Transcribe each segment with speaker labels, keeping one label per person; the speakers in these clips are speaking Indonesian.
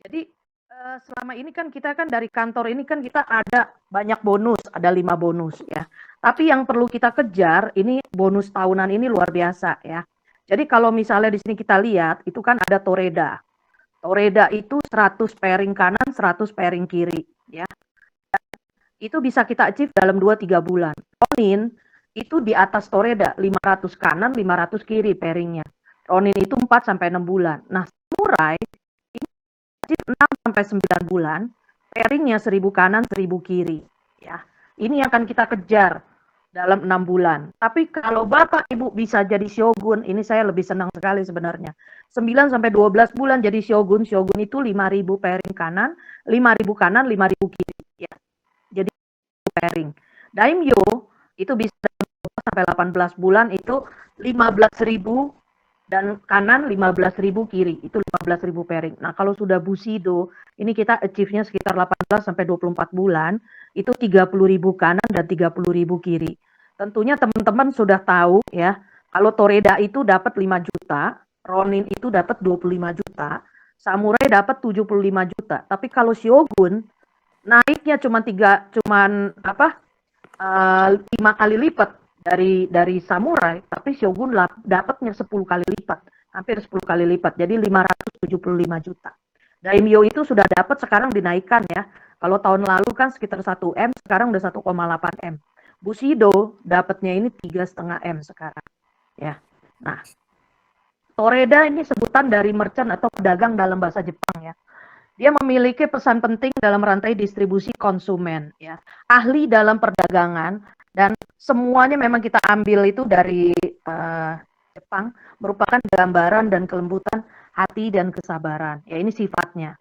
Speaker 1: Jadi, selama ini kan kita kan dari kantor ini kan kita ada banyak bonus, ada 5 bonus ya. Tapi yang perlu kita kejar ini bonus tahunan ini luar biasa ya. Jadi kalau misalnya di sini kita lihat itu kan ada Toreda. Toreda itu 100 pairing kanan, 100 pairing kiri ya. Itu bisa kita achieve dalam 2-3 bulan. Ronin itu di atas Toreda 500 kanan, 500 kiri pairingnya. Ronin itu 4 sampai 6 bulan. Nah, Samurai 6 sampai 9 bulan, pairingnya 1000 kanan, 1000 kiri. Ya, ini yang akan kita kejar dalam 6 bulan. Tapi kalau Bapak Ibu bisa jadi shogun, ini saya lebih senang sekali sebenarnya. 9 sampai 12 bulan jadi shogun. Shogun itu 5000 pairing kanan, 5000 kanan, 5000 kiri. Ya, jadi pairing. Daimyo itu bisa sampai 18 bulan itu 15.000 dan kanan 15.000 kiri itu 15.000 pairing. Nah, kalau sudah Bushido, ini kita achieve-nya sekitar 18 sampai 24 bulan, itu 30.000 kanan dan 30.000 kiri. Tentunya teman-teman sudah tahu ya, kalau Toreda itu dapat 5 juta, Ronin itu dapat 25 juta, Samurai dapat 75 juta. Tapi kalau Shogun naiknya cuman apa? 5 kali lipat dari samurai, tapi Shogun dapatnya 10 kali lipat, hampir 10 kali lipat, jadi 575 juta. Daimyo itu sudah dapat sekarang dinaikkan ya. Kalau tahun lalu kan sekitar 1 M, sekarang udah 1,8 M. Bushido dapatnya ini 3,5 M sekarang ya. Nah, Toreda ini sebutan dari merchant atau pedagang dalam bahasa Jepang ya. Dia memiliki pesan penting dalam rantai distribusi konsumen ya. Ahli dalam perdagangan dan semuanya memang kita ambil itu dari Jepang, merupakan gambaran dan kelembutan hati dan kesabaran. Ya ini sifatnya.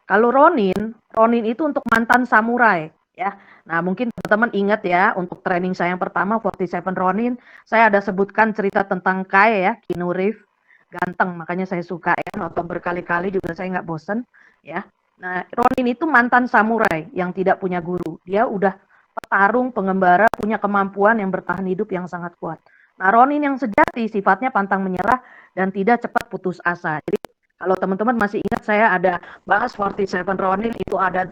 Speaker 1: Kalau Ronin itu untuk mantan samurai ya. Nah, mungkin teman-teman ingat ya untuk training saya yang pertama 47 Ronin, saya ada sebutkan cerita tentang Kai ya, Keanu Reeves, ganteng, makanya saya suka ya, nonton berkali-kali juga saya nggak bosen ya. Nah, Ronin itu mantan samurai yang tidak punya guru. Dia udah petarung, pengembara, punya kemampuan yang bertahan hidup yang sangat kuat. Nah, Ronin yang sejati sifatnya pantang menyerah dan tidak cepat putus asa. Jadi kalau teman-teman masih ingat saya ada bahas 47 Ronin itu ada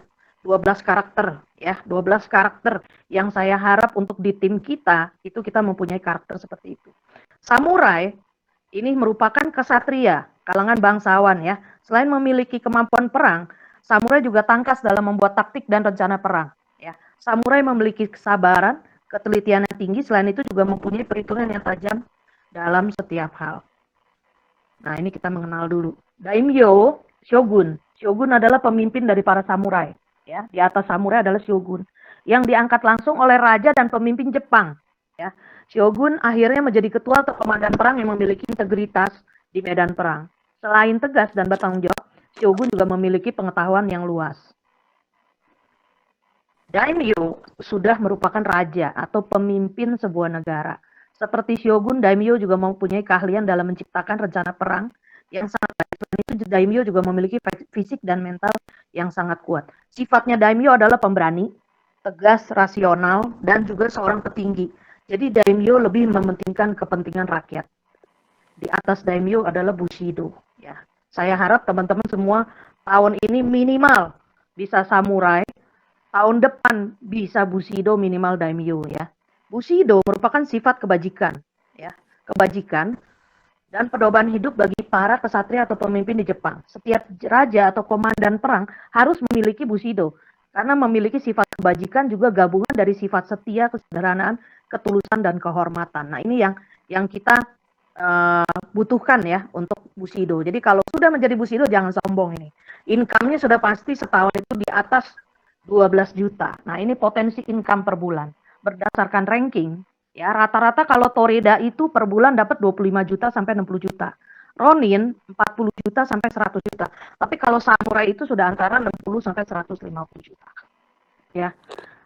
Speaker 1: 12 karakter ya, 12 karakter yang saya harap untuk di tim kita itu kita mempunyai karakter seperti itu. Samurai ini merupakan kesatria, kalangan bangsawan ya. Selain memiliki kemampuan perang, samurai juga tangkas dalam membuat taktik dan rencana perang ya. Samurai memiliki kesabaran, ketelitian yang tinggi, selain itu juga mempunyai perhitungan yang tajam dalam setiap hal. Nah, ini kita mengenal dulu. Daimyo, shogun. Shogun adalah pemimpin dari para samurai. Ya, di atas samurai adalah shogun yang diangkat langsung oleh raja dan pemimpin Jepang. Ya, shogun akhirnya menjadi ketua atau komandan perang yang memiliki integritas di medan perang. Selain tegas dan bertanggung jawab, shogun juga memiliki pengetahuan yang luas. Daimyo sudah merupakan raja atau pemimpin sebuah negara. Seperti shogun, daimyo juga mempunyai keahlian dalam menciptakan rencana perang yang sangat baik. Selain itu, daimyo juga memiliki fisik dan mental yang sangat kuat. Sifatnya daimyo adalah pemberani, tegas, rasional, dan juga seorang petinggi. Jadi daimyo lebih mementingkan kepentingan rakyat. Di atas daimyo adalah bushido. Ya, saya harap teman-teman semua tahun ini minimal bisa samurai, tahun depan bisa Bushido minimal Daimyo ya. Bushido merupakan sifat kebajikan ya, kebajikan dan pedoman hidup bagi para kesatria atau pemimpin di Jepang. Setiap raja atau komandan perang harus memiliki Bushido karena memiliki sifat kebajikan juga gabungan dari sifat setia, kesederhanaan, ketulusan dan kehormatan. Nah, ini yang kita butuhkan ya untuk Bushido. Jadi kalau sudah menjadi Bushido jangan sombong ini. Income-nya sudah pasti setahun itu di atas 12 juta. Nah, ini potensi income per bulan. Berdasarkan ranking, ya rata-rata kalau Toreda itu per bulan dapat 25 juta sampai 60 juta. Ronin 40 juta sampai 100 juta. Tapi kalau Samurai itu sudah antara 60 sampai 150 juta. Ya.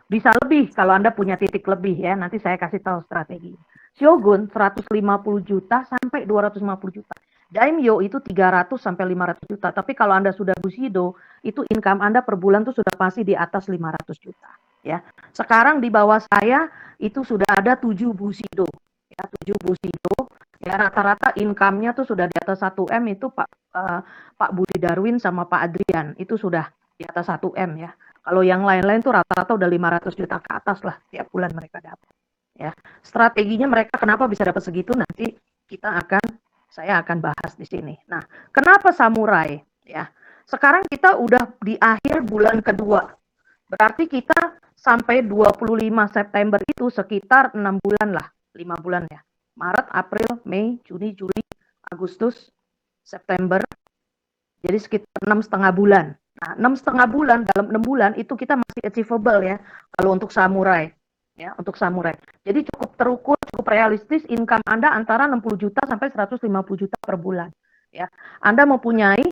Speaker 1: Bisa lebih kalau Anda punya titik lebih ya. Nanti saya kasih tahu strategi. Shogun 150 juta sampai 250 juta. Daimyo itu 300 sampai 500 juta. Tapi kalau Anda sudah Bushido, itu income Anda per bulan tuh sudah pasti di atas 500 juta. Ya. Sekarang di bawah saya itu sudah ada 7 Bushido. Ya, 7 Bushido Ya rata-rata income-nya tuh sudah di atas 1 M itu Pak Budi Darwin sama Pak Adrian itu sudah di atas 1 M ya. Kalau yang lain-lain tuh rata-rata udah 500 juta ke atas lah tiap bulan mereka dapat ya. Strateginya mereka kenapa bisa dapat segitu nanti saya akan bahas di sini. Nah, kenapa samurai ya? Sekarang kita udah di akhir bulan kedua. Berarti kita sampai 25 September itu sekitar 6 bulan lah, 5 bulan ya. Maret, April, Mei, Juni, Juli, Agustus, September. Jadi sekitar 6,5 bulan. Nah, 6,5 bulan, dalam 6 bulan itu kita masih achievable ya kalau untuk samurai. Ya, untuk samurai. Jadi cukup terukur, cukup realistis income Anda antara 60 juta sampai 150 juta per bulan. Ya. Anda mempunyai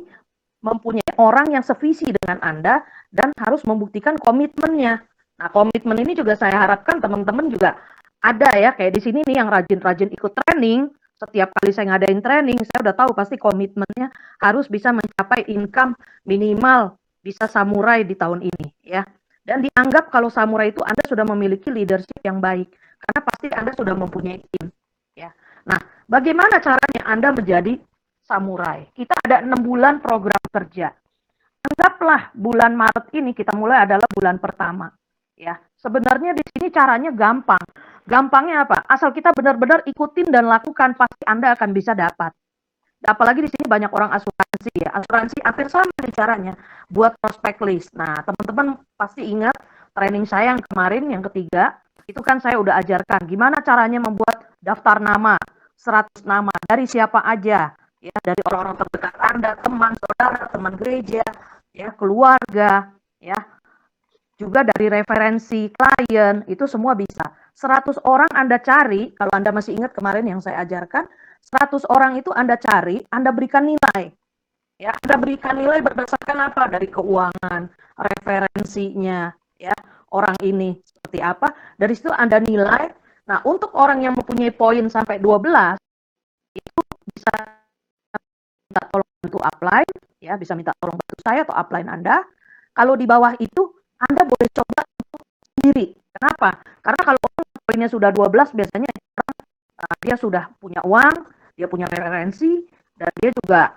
Speaker 1: orang yang sevisi dengan Anda dan harus membuktikan komitmennya. Nah, komitmen ini juga saya harapkan teman-teman juga ada ya, kayak di sini nih yang rajin-rajin ikut training. Setiap kali saya ngadain training, saya udah tahu pasti komitmennya harus bisa mencapai income minimal bisa samurai di tahun ini ya. Dan dianggap kalau samurai itu Anda sudah memiliki leadership yang baik karena pasti Anda sudah mempunyai tim ya. Nah, bagaimana caranya Anda menjadi samurai? Kita ada 6 bulan program kerja. Anggaplah bulan Maret ini kita mulai adalah bulan pertama. Ya, sebenarnya di sini caranya gampang. Gampangnya apa? Asal kita benar-benar ikutin dan lakukan, pasti Anda akan bisa dapat. Apalagi di sini banyak orang asuransi ya. Asuransi hampir sama nih caranya buat prospect list. Nah, teman-teman pasti ingat training saya yang kemarin yang ketiga, itu kan saya udah ajarkan gimana caranya membuat daftar nama, 100 nama dari siapa aja ya, dari orang-orang terdekat Anda, teman, saudara, teman gereja, ya, keluarga, ya, juga dari referensi klien, itu semua bisa. 100 orang Anda cari, kalau Anda masih ingat kemarin yang saya ajarkan, 100 orang itu Anda cari, Anda berikan nilai. Ya, Anda berikan nilai berdasarkan apa? Dari keuangan, referensinya, ya, orang ini seperti apa. Dari situ Anda nilai. Nah, untuk orang yang mempunyai poin sampai 12, itu bisa minta tolong bantu apply, ya, bisa minta tolong bantu saya atau upline Anda. Kalau di bawah itu, Anda boleh coba untuk sendiri. Kenapa? Karena kalau poinnya sudah 12, biasanya dia sudah punya uang, dia punya referensi, dan dia juga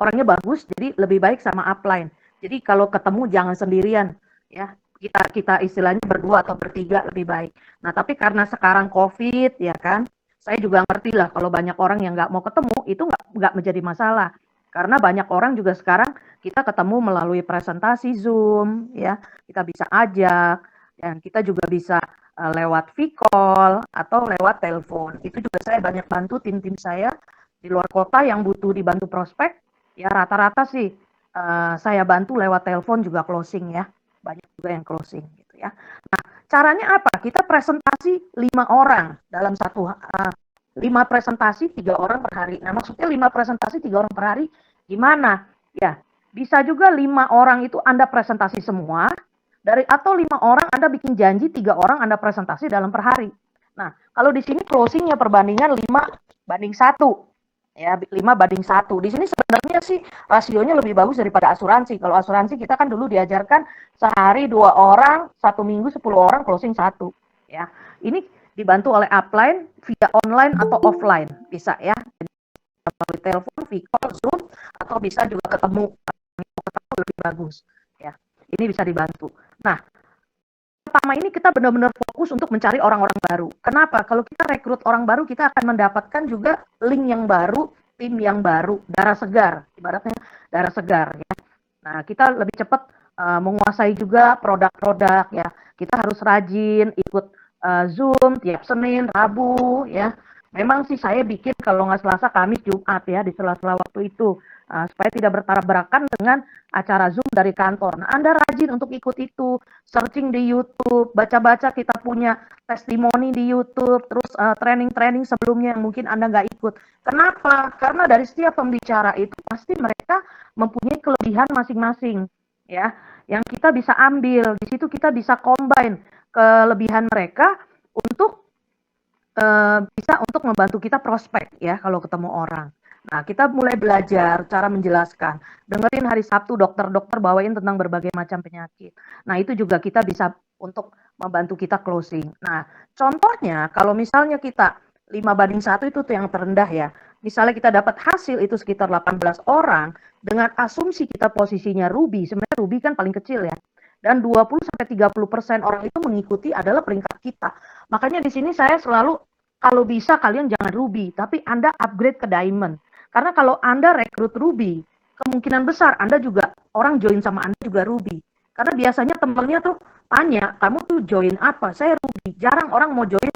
Speaker 1: orangnya bagus, jadi lebih baik sama upline. Jadi kalau ketemu jangan sendirian, ya. Kita istilahnya berdua atau bertiga lebih baik. Nah, tapi karena sekarang COVID, ya kan, saya juga ngerti lah kalau banyak orang yang nggak mau ketemu, itu nggak menjadi masalah. Karena banyak orang juga sekarang kita ketemu melalui presentasi Zoom, ya, kita bisa ajak, dan kita juga bisa lewat V-call atau lewat telepon. Itu juga saya banyak bantu tim-tim saya di luar kota yang butuh dibantu prospek, ya rata-rata sih saya bantu lewat telepon juga closing ya. Banyak juga yang closing gitu ya. Nah, caranya apa? Kita presentasi 5 orang dalam 5 presentasi 3 orang per hari. Nah, maksudnya 5 presentasi 3 orang per hari gimana? Ya, bisa juga 5 orang itu Anda presentasi semua, atau 5 orang Anda bikin janji 3 orang Anda presentasi dalam per hari. Nah, kalau di sini closingnya perbandingan 5:1. Ya, 5:1. Di sini sebenarnya sih rasionya lebih bagus daripada asuransi. Kalau asuransi kita kan dulu diajarkan sehari 2 orang, 1 minggu 10 orang closing 1. Ya, ini dibantu oleh upline via online atau offline bisa ya. Melalui telepon, video, Zoom, atau bisa juga ketemu lebih bagus. Ya, ini bisa dibantu. Nah, pertama ini kita benar-benar fokus untuk mencari orang-orang baru. Kenapa? Kalau kita rekrut orang baru, kita akan mendapatkan juga link yang baru, tim yang baru, darah segar, ibaratnya darah segar ya. Nah, kita lebih cepat menguasai juga produk-produk ya. Kita harus rajin ikut Zoom tiap Senin, Rabu ya. Memang sih saya bikin kalau nggak Selasa, Kamis, Jumat ya di sela-sela waktu itu supaya tidak bertabrakan dengan acara Zoom dari kantor. Nah, Anda rajin untuk ikut itu, searching di YouTube, baca-baca kita punya testimoni di YouTube, terus training-training sebelumnya yang mungkin Anda nggak ikut. Kenapa? Karena dari setiap pembicara itu pasti mereka mempunyai kelebihan masing-masing, ya, yang kita bisa ambil. Di situ kita bisa combine kelebihan mereka untuk bisa untuk membantu kita prospek ya kalau ketemu orang. Nah, kita mulai belajar cara menjelaskan. Dengerin hari Sabtu dokter-dokter bawain tentang berbagai macam penyakit. Nah, itu juga kita bisa untuk membantu kita closing. Nah, contohnya kalau misalnya kita 5:1 itu tuh yang terendah ya. Misalnya kita dapat hasil itu sekitar 18 orang, dengan asumsi kita posisinya ruby, sebenarnya ruby kan paling kecil ya. Dan 20-30% orang itu mengikuti adalah peringkat kita. Makanya di sini saya selalu, kalau bisa kalian jangan ruby, tapi Anda upgrade ke diamond. Karena kalau Anda rekrut ruby, kemungkinan besar Anda juga, orang join sama Anda juga ruby. Karena biasanya temennya tuh tanya, kamu tuh join apa? Saya ruby. Jarang orang mau join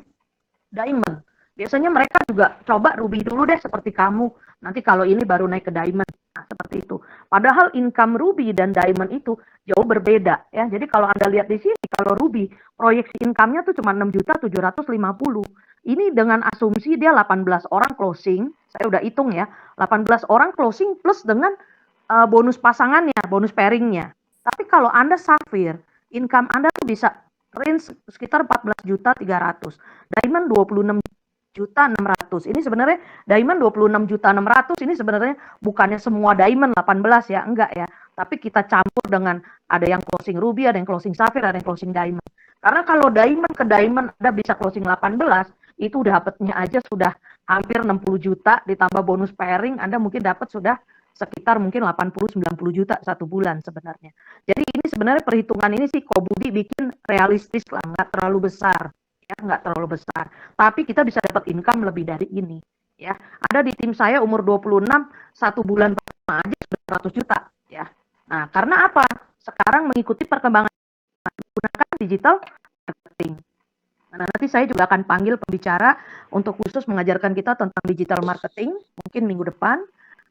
Speaker 1: diamond. Biasanya mereka juga coba ruby dulu deh seperti kamu. Nanti kalau ini baru naik ke diamond. Nah, seperti itu. Padahal income ruby dan diamond itu jauh berbeda ya. Jadi kalau Anda lihat di sini, kalau ruby proyeksi income-nya tuh cuma 6.750. Ini dengan asumsi dia 18 orang closing. Saya udah hitung ya. 18 orang closing plus dengan bonus pasangannya, bonus pairingnya. Tapi kalau Anda Sapphire, income Anda tuh bisa range sekitar 14.300. Diamond 26.600. Ini sebenarnya Diamond 26.600 ini sebenarnya bukannya semua Diamond 18 ya, enggak ya. Tapi kita campur dengan ada yang closing Ruby, ada yang closing Sapphire, ada yang closing Diamond. Karena kalau Diamond ke Diamond Anda bisa closing 18, itu dapatnya aja sudah hampir 60 juta ditambah bonus pairing, Anda mungkin dapat sudah sekitar mungkin 80-90 juta satu bulan sebenarnya. Jadi ini sebenarnya perhitungan ini sih Ko Budi bikin realistis lah, nggak terlalu besar. Ya, nggak terlalu besar. Tapi kita bisa dapat income lebih dari ini. Ya, ada di tim saya umur 26, satu bulan pertama aja sudah 100 juta. Ya, nah karena apa? Sekarang mengikuti perkembangan menggunakan digital marketing. Nah, nanti saya juga akan panggil pembicara untuk khusus mengajarkan kita tentang digital marketing, mungkin minggu depan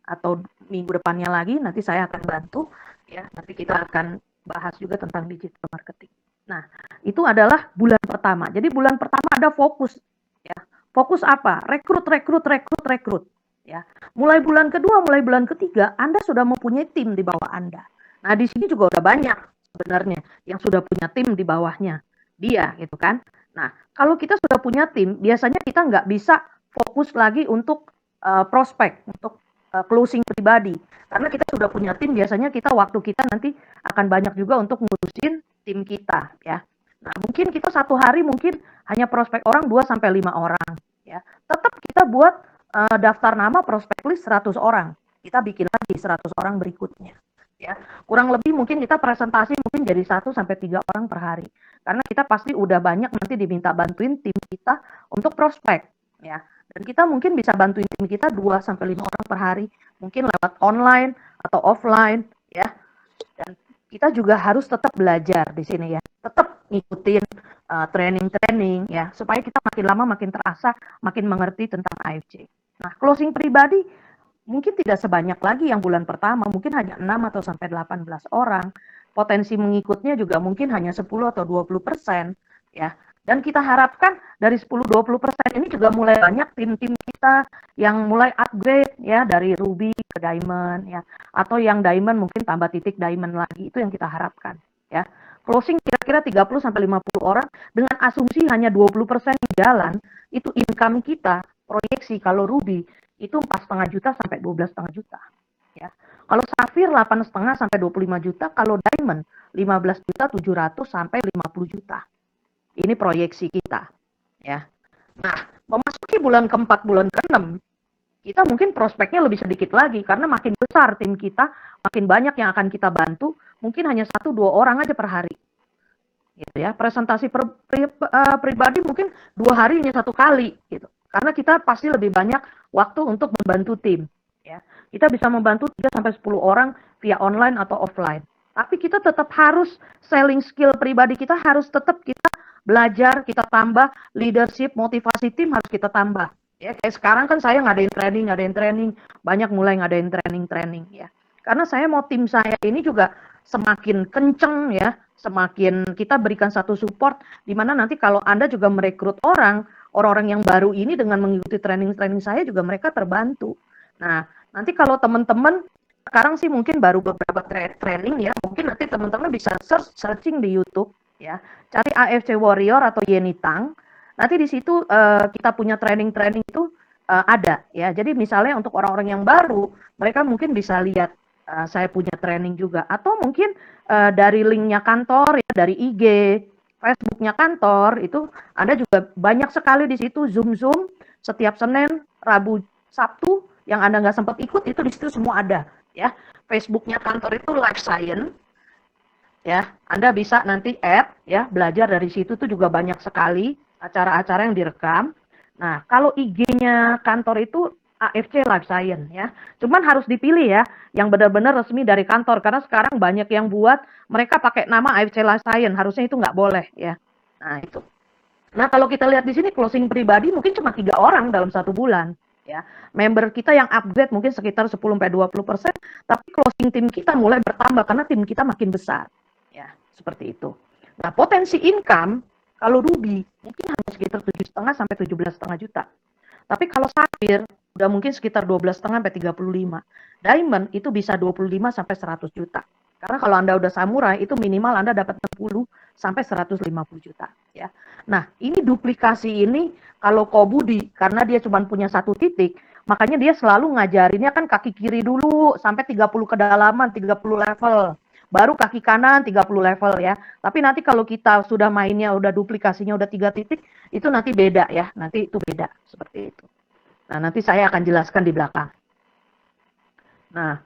Speaker 1: atau minggu depannya lagi, nanti saya akan bantu. Ya, nanti kita akan bahas juga tentang digital marketing. Nah, itu adalah bulan pertama. Jadi bulan pertama ada fokus, ya. Fokus apa? Rekrut, rekrut, rekrut, rekrut. Ya. Mulai bulan kedua, mulai bulan ketiga, Anda sudah mempunyai tim di bawah Anda. Nah, di sini juga udah banyak sebenarnya yang sudah punya tim di bawahnya dia, gitu kan. Nah, kalau kita sudah punya tim, biasanya kita nggak bisa fokus lagi untuk prospek, untuk closing pribadi. Karena kita sudah punya tim, biasanya kita waktu kita nanti akan banyak juga untuk ngurusin tim kita ya. Nah, mungkin kita satu hari mungkin hanya prospek orang 2-5 orang ya. Tetap kita buat daftar nama prospek list 100 orang. Kita bikin lagi 100 orang berikutnya ya. Kurang lebih mungkin kita presentasi mungkin jadi 1-3 orang per hari. Karena kita pasti udah banyak nanti diminta bantuin tim kita untuk prospek ya. Dan kita mungkin bisa bantuin tim kita 2-5 orang per hari. Mungkin lewat online atau offline ya. Dan kita juga harus tetap belajar di sini ya, tetap ngikutin training-training ya, supaya kita makin lama makin terasa, makin mengerti tentang AFC. Nah, closing pribadi mungkin tidak sebanyak lagi yang bulan pertama, mungkin hanya 6 atau sampai 18 orang. Potensi mengikutnya juga mungkin hanya 10 atau 20% ya. Dan kita harapkan dari 10-20% ini juga mulai banyak tim-tim kita yang mulai upgrade ya dari Ruby ke Diamond ya, atau yang Diamond mungkin tambah titik Diamond lagi, itu yang kita harapkan ya. Closing kira-kira 30-50 orang dengan asumsi hanya 20% yang jalan, itu income kita proyeksi kalau Ruby itu 4,5 juta sampai 12,5 juta ya. Kalau Sapphire 8,5 sampai 25 juta, kalau Diamond 15 juta 700 sampai 50 juta. Ini proyeksi kita, ya. Nah, memasuki bulan keempat, bulan keenam, kita mungkin prospeknya lebih sedikit lagi karena makin besar tim kita, makin banyak yang akan kita bantu. Mungkin hanya 1-2 orang aja per hari, gitu ya. Presentasi pribadi mungkin 2 hari hanya 1 kali, gitu. Karena kita pasti lebih banyak waktu untuk membantu tim, ya. Kita bisa membantu 3-10 orang via online atau offline. Tapi kita tetap harus selling skill pribadi kita harus tetap kita belajar, kita tambah leadership, motivasi tim harus kita tambah. Ya, kayak sekarang kan saya ngadain training, banyak mulai ngadain training ya. Karena saya mau tim saya ini juga semakin kenceng ya, semakin kita berikan satu support di mana nanti kalau Anda juga merekrut orang-orang yang baru ini dengan mengikuti training saya juga mereka terbantu. Nah, nanti kalau teman-teman sekarang sih mungkin baru beberapa training ya, mungkin nanti teman-teman bisa searching di YouTube ya, cari AFC Warrior atau Yeni Tang. Nanti di situ kita punya training itu ada ya. Jadi misalnya untuk orang-orang yang baru, mereka mungkin bisa lihat saya punya training juga, atau mungkin dari linknya kantor ya, dari IG Facebooknya kantor itu Anda juga banyak sekali di situ Zoom setiap Senin, Rabu, Sabtu yang Anda nggak sempat ikut itu di situ semua ada ya. Facebooknya kantor itu Life Science ya. Anda bisa nanti add ya, belajar dari situ tuh juga banyak sekali acara-acara yang direkam. Nah, kalau IG-nya kantor itu AFC Life Science ya. Cuman harus dipilih ya yang benar-benar resmi dari kantor karena sekarang banyak yang buat mereka pakai nama AFC Life Science, harusnya itu nggak boleh ya. Nah, itu. Nah, kalau kita lihat di sini closing pribadi mungkin cuma 3 orang dalam 1 bulan ya. Member kita yang upgrade mungkin sekitar 10-20%, tapi closing tim kita mulai bertambah karena tim kita makin besar. Ya, seperti itu. Nah, potensi income kalau ruby mungkin hanya sekitar 7,5 sampai 17,5 juta. Tapi kalau safir udah mungkin sekitar 12,5 sampai 35. Diamond itu bisa 25 sampai 100 juta. Karena kalau Anda udah samurai itu minimal Anda dapat 60 sampai 150 juta ya. Nah, ini duplikasi ini kalau Kobudi karena dia cuma punya satu titik, makanya dia selalu ngajarinnya kan kaki kiri dulu sampai 30 kedalaman, 30 level. Baru kaki kanan 30 level ya. Tapi nanti kalau kita sudah mainnya udah duplikasinya udah 3 titik, itu nanti beda ya. Nanti itu beda seperti itu. Nah, nanti saya akan jelaskan di belakang. Nah,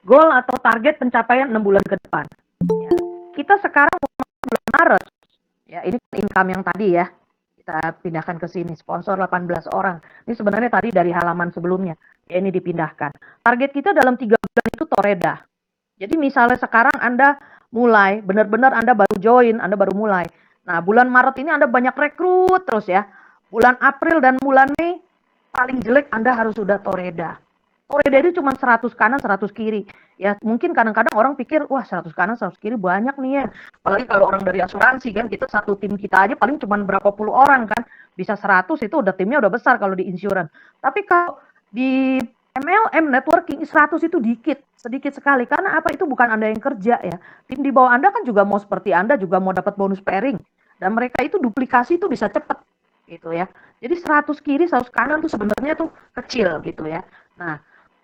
Speaker 1: goal atau target pencapaian 6 bulan ke depan. Ya. Kita sekarang bulan Maret. Ya, ini income yang tadi ya. Kita pindahkan ke sini, sponsor 18 orang. Ini sebenarnya tadi dari halaman sebelumnya. Ya, ini dipindahkan. Target kita dalam 3 bulan itu toreda. Jadi misalnya sekarang Anda mulai, benar-benar Anda baru join, Anda baru mulai. Nah, bulan Maret ini Anda banyak rekrut terus ya. Bulan April dan bulan Mei, paling jelek Anda harus sudah toreda. Toreda itu cuma 100 kanan, 100 kiri. Ya, mungkin kadang-kadang orang pikir, wah 100 kanan, 100 kiri banyak nih ya. Apalagi kalau orang dari asuransi kan, kita satu tim kita aja paling cuma berapa puluh orang kan. Bisa 100 itu udah timnya udah besar kalau di insurance. Tapi kalau di MLM networking 100 itu sedikit sekali. Karena apa? Itu bukan Anda yang kerja ya. Tim di bawah Anda kan juga mau seperti Anda, juga mau dapat bonus pairing. Dan mereka itu duplikasi itu bisa cepat gitu ya. Jadi 100 kiri, 100 kanan tuh sebenarnya tuh kecil gitu ya. Nah,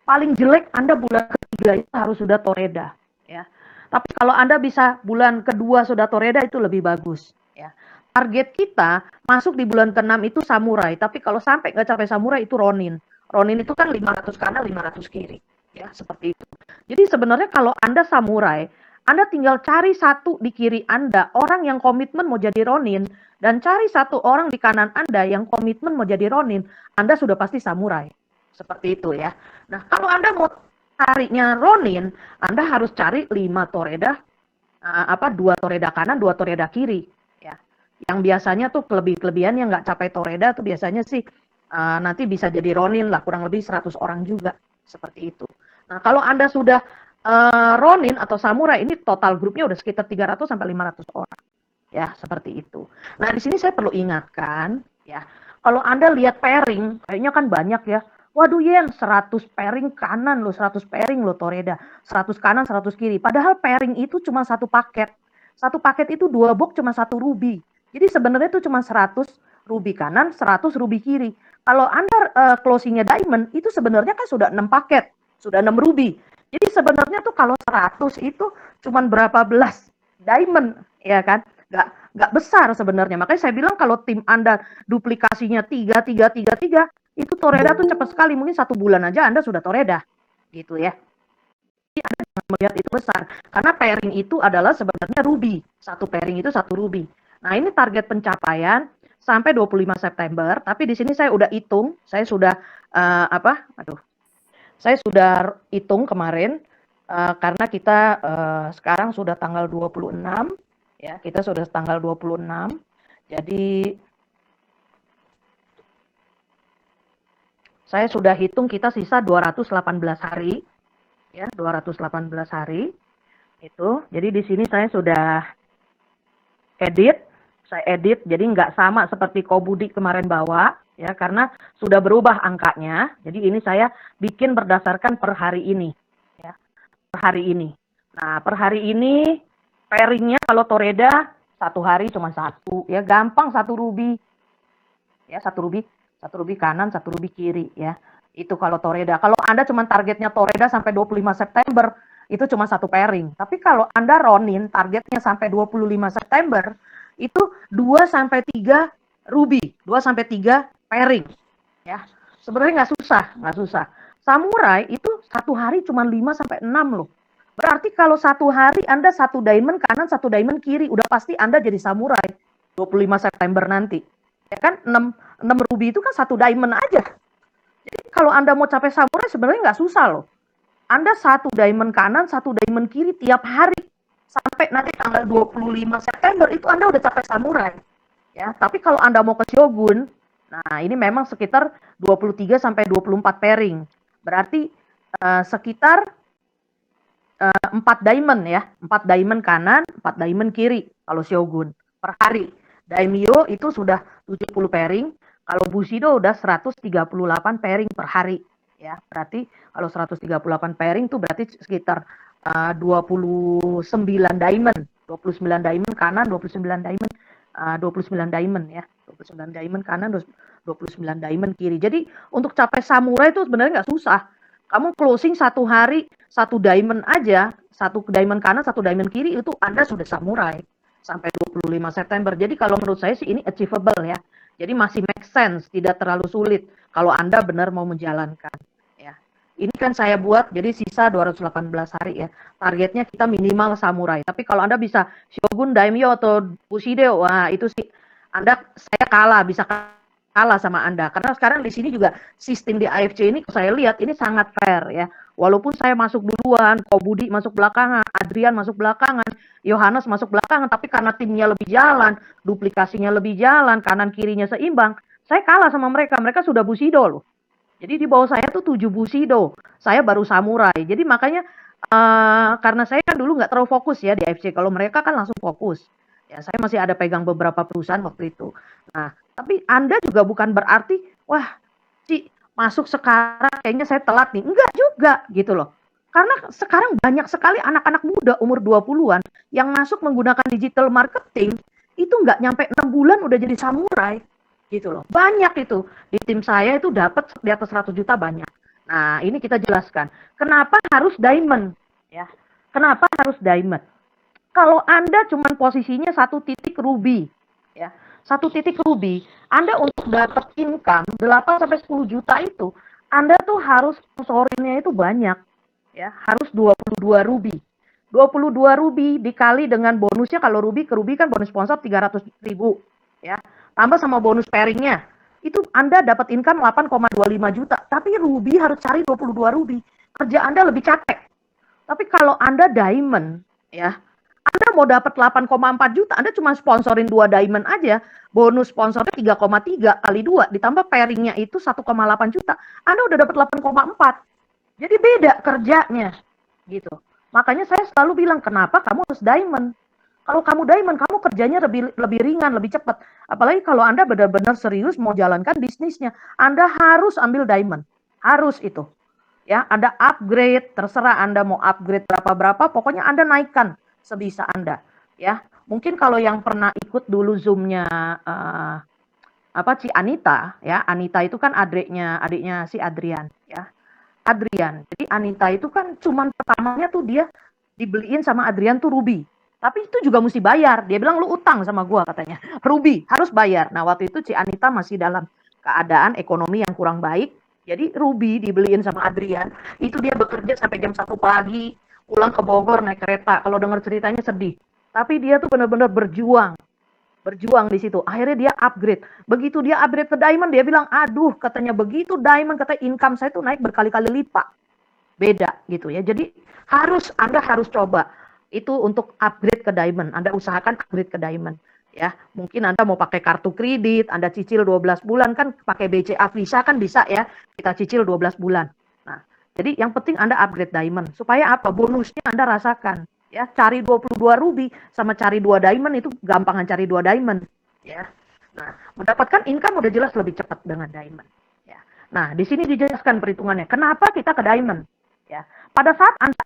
Speaker 1: paling jelek Anda bulan ketiga itu harus sudah toreda ya. Tapi kalau Anda bisa bulan kedua sudah toreda itu lebih bagus ya. Target kita masuk di bulan ke-6 itu samurai, tapi kalau sampai nggak capai samurai itu ronin. Ronin itu kan 500 kanan, 500 kiri. Ya, seperti itu. Jadi sebenarnya kalau Anda samurai, Anda tinggal cari satu di kiri Anda, orang yang komitmen mau jadi ronin, dan cari satu orang di kanan Anda yang komitmen mau jadi ronin, Anda sudah pasti samurai. Seperti itu ya. Nah, kalau Anda mau carinya ronin, Anda harus cari 5 toreda, 2 toreda kanan, 2 toreda kiri. Ya. Yang biasanya tuh kelebihannya nggak capai toreda tuh biasanya sih nanti bisa jadi ronin lah, kurang lebih 100 orang juga seperti itu. Nah, kalau Anda sudah ronin atau samurai, ini total grupnya udah sekitar 300 sampai 500 orang. Ya, seperti itu. Nah, di sini saya perlu ingatkan ya, kalau Anda lihat pairing, kayaknya kan banyak ya. Waduh Yen, 100 pairing kanan loh, 100 pairing loh toreda, 100 kanan, 100 kiri. Padahal pairing itu cuma satu paket. Satu paket itu 2 box cuma 1 ruby. Jadi sebenarnya itu cuma 100 ruby kanan, 100 ruby kiri. Kalau Anda closingnya diamond, itu sebenarnya kan sudah 6 paket, sudah 6 ruby. Jadi sebenarnya tuh kalau 100 itu cuma berapa belas diamond, ya kan? Nggak besar sebenarnya. Makanya saya bilang kalau tim Anda duplikasinya 3, 3, 3, 3, itu toreda tuh cepat sekali. Mungkin 1 bulan aja Anda sudah toreda. Gitu ya. Jadi Anda jangan melihat itu besar. Karena pairing itu adalah sebenarnya ruby. Satu pairing itu 1 ruby. Nah, ini target pencapaian sampai 25 September, tapi di sini saya udah hitung, saya sudah saya sudah hitung kemarin karena kita sekarang sudah tanggal 26 ya, kita sudah tanggal 26. Jadi saya sudah hitung kita sisa 218 hari ya, 218 hari itu. Jadi di sini saya sudah saya edit jadi nggak sama seperti Kobudi kemarin bawa ya, karena sudah berubah angkanya. Jadi ini saya bikin berdasarkan per hari ini ya, per hari ini. Nah, per hari ini pairingnya kalau toreda 1 hari cuma 1 ya, gampang, 1 ruby ya, 1 ruby kanan, 1 ruby kiri ya. Itu kalau toreda. Kalau Anda cuma targetnya toreda sampai 25 September itu cuma 1 pairing. Tapi kalau Anda ronin targetnya sampai 25 September itu 2 sampai 3 ruby, 2 sampai 3 pairing ya. Sebenarnya nggak susah. Samurai itu satu hari cuma 5 sampai 6 loh. Berarti kalau satu hari Anda satu diamond kanan, satu diamond kiri, udah pasti Anda jadi samurai 25 September nanti. Ya kan 6 ruby itu kan satu diamond aja. Jadi kalau Anda mau capai samurai sebenarnya nggak susah loh. Anda satu diamond kanan, satu diamond kiri tiap hari sampai nanti tanggal 25 September itu Anda udah capai samurai. Ya, tapi kalau Anda mau ke shogun, nah ini memang sekitar 23 sampai 24 pairing. Berarti sekitar 4 diamond ya, 4 diamond kanan, 4 diamond kiri kalau shogun per hari. Daimyo itu sudah 70 pairing, kalau Bushido udah 138 pairing per hari ya. Berarti kalau 138 pairing itu berarti sekitar 29 diamond, 29 diamond kanan, 29 diamond 29 diamond ya, 29 diamond kanan, 29 diamond kiri. Jadi untuk capai samurai itu sebenarnya nggak susah. Kamu closing satu hari satu diamond aja, satu diamond kanan, satu diamond kiri, itu Anda sudah samurai sampai 25 September. Jadi kalau menurut saya sih ini achievable ya. Jadi masih make sense, tidak terlalu sulit kalau Anda benar mau menjalankan ya. Ini kan saya buat jadi sisa 218 hari ya. Targetnya kita minimal samurai. Tapi kalau Anda bisa shogun, daimyo atau bushido, wah itu sih saya kalah, bisa kalah sama Anda. Karena sekarang di sini juga sistem di AFC ini saya lihat ini sangat fair ya. Walaupun saya masuk duluan, Kobudi masuk belakangan, Adrian masuk belakangan, Yohanes masuk belakangan, tapi karena timnya lebih jalan, duplikasinya lebih jalan, kanan kirinya seimbang, saya kalah sama mereka. Mereka sudah Bushido loh. Jadi di bawah saya tuh 7 Bushido. Saya baru samurai. Jadi makanya karena saya kan dulu nggak terlalu fokus ya di AFC. Kalau mereka kan langsung fokus. Ya, saya masih ada pegang beberapa perusahaan waktu itu. Nah, tapi Anda juga bukan berarti, wah, si masuk sekarang kayaknya saya telat nih. Enggak juga gitu loh. Karena sekarang banyak sekali anak-anak muda umur 20-an yang masuk menggunakan digital marketing, itu nggak nyampe 6 bulan udah jadi samurai. Gitu loh. Banyak itu. Di tim saya itu dapat di atas 100 juta banyak. Nah, ini kita jelaskan. Kenapa harus diamond? Ya. Kenapa harus diamond? Kalau Anda cuma posisinya satu titik ruby, ya, satu titik ruby, Anda untuk dapat income 8 sampai 10 juta itu, Anda tuh harus sponsorinnya itu banyak, ya, harus 22 ruby. 22 ruby dikali dengan bonusnya, kalau ruby ke ruby kan bonus sponsor 300.000, ya, tambah sama bonus pairingnya, itu Anda dapat income 8,25 juta, tapi ruby harus cari 22 ruby, kerja Anda lebih capek. Tapi kalau Anda diamond, ya, Anda mau dapat 8,4 juta, Anda cuma sponsorin 2 diamond aja, bonus sponsornya 3,3 kali 2, ditambah pairingnya itu 1,8 juta, Anda udah dapat 8,4. Jadi beda kerjanya, gitu. Makanya saya selalu bilang, kenapa kamu harus diamond? Kalau kamu diamond, kamu kerjanya lebih ringan, lebih cepat. Apalagi kalau Anda benar-benar serius mau jalankan bisnisnya, Anda harus ambil diamond. Harus itu. Ya, ada upgrade, terserah Anda mau upgrade berapa-berapa, pokoknya Anda naikkan sebisa Anda, ya. Mungkin kalau yang pernah ikut dulu Zoom-nya si Anita, ya. Anita itu kan adiknya si Adrian, ya. Adrian. Jadi Anita itu kan cuman pertamanya tuh dia dibeliin sama Adrian tuh Ruby. Tapi itu juga mesti bayar. Dia bilang lu utang sama gua katanya. Ruby harus bayar. Nah, waktu itu si Anita masih dalam keadaan ekonomi yang kurang baik. Jadi Ruby dibeliin sama Adrian. Itu dia bekerja sampai jam 1 pagi. Pulang ke Bogor naik kereta. Kalau dengar ceritanya sedih. Tapi dia tuh benar-benar berjuang di situ. Akhirnya dia upgrade. Begitu dia upgrade ke diamond, dia bilang, aduh, katanya begitu diamond, katanya income saya tuh naik berkali-kali lipat. Beda gitu ya. Jadi Anda harus coba itu untuk upgrade ke diamond. Anda usahakan upgrade ke diamond. Ya, mungkin Anda mau pakai kartu kredit, Anda cicil 12 bulan kan, pakai BCA Visa kan bisa ya. Kita cicil 12 bulan. Nah, jadi yang penting Anda upgrade diamond. Supaya apa? Bonusnya Anda rasakan. Ya, cari 22 ruby sama cari 2 diamond itu gampangan cari 2 diamond. Ya. Nah, mendapatkan income udah jelas lebih cepat dengan diamond. Ya. Nah, di sini dijelaskan perhitungannya. Kenapa kita ke diamond? Ya. Pada saat Anda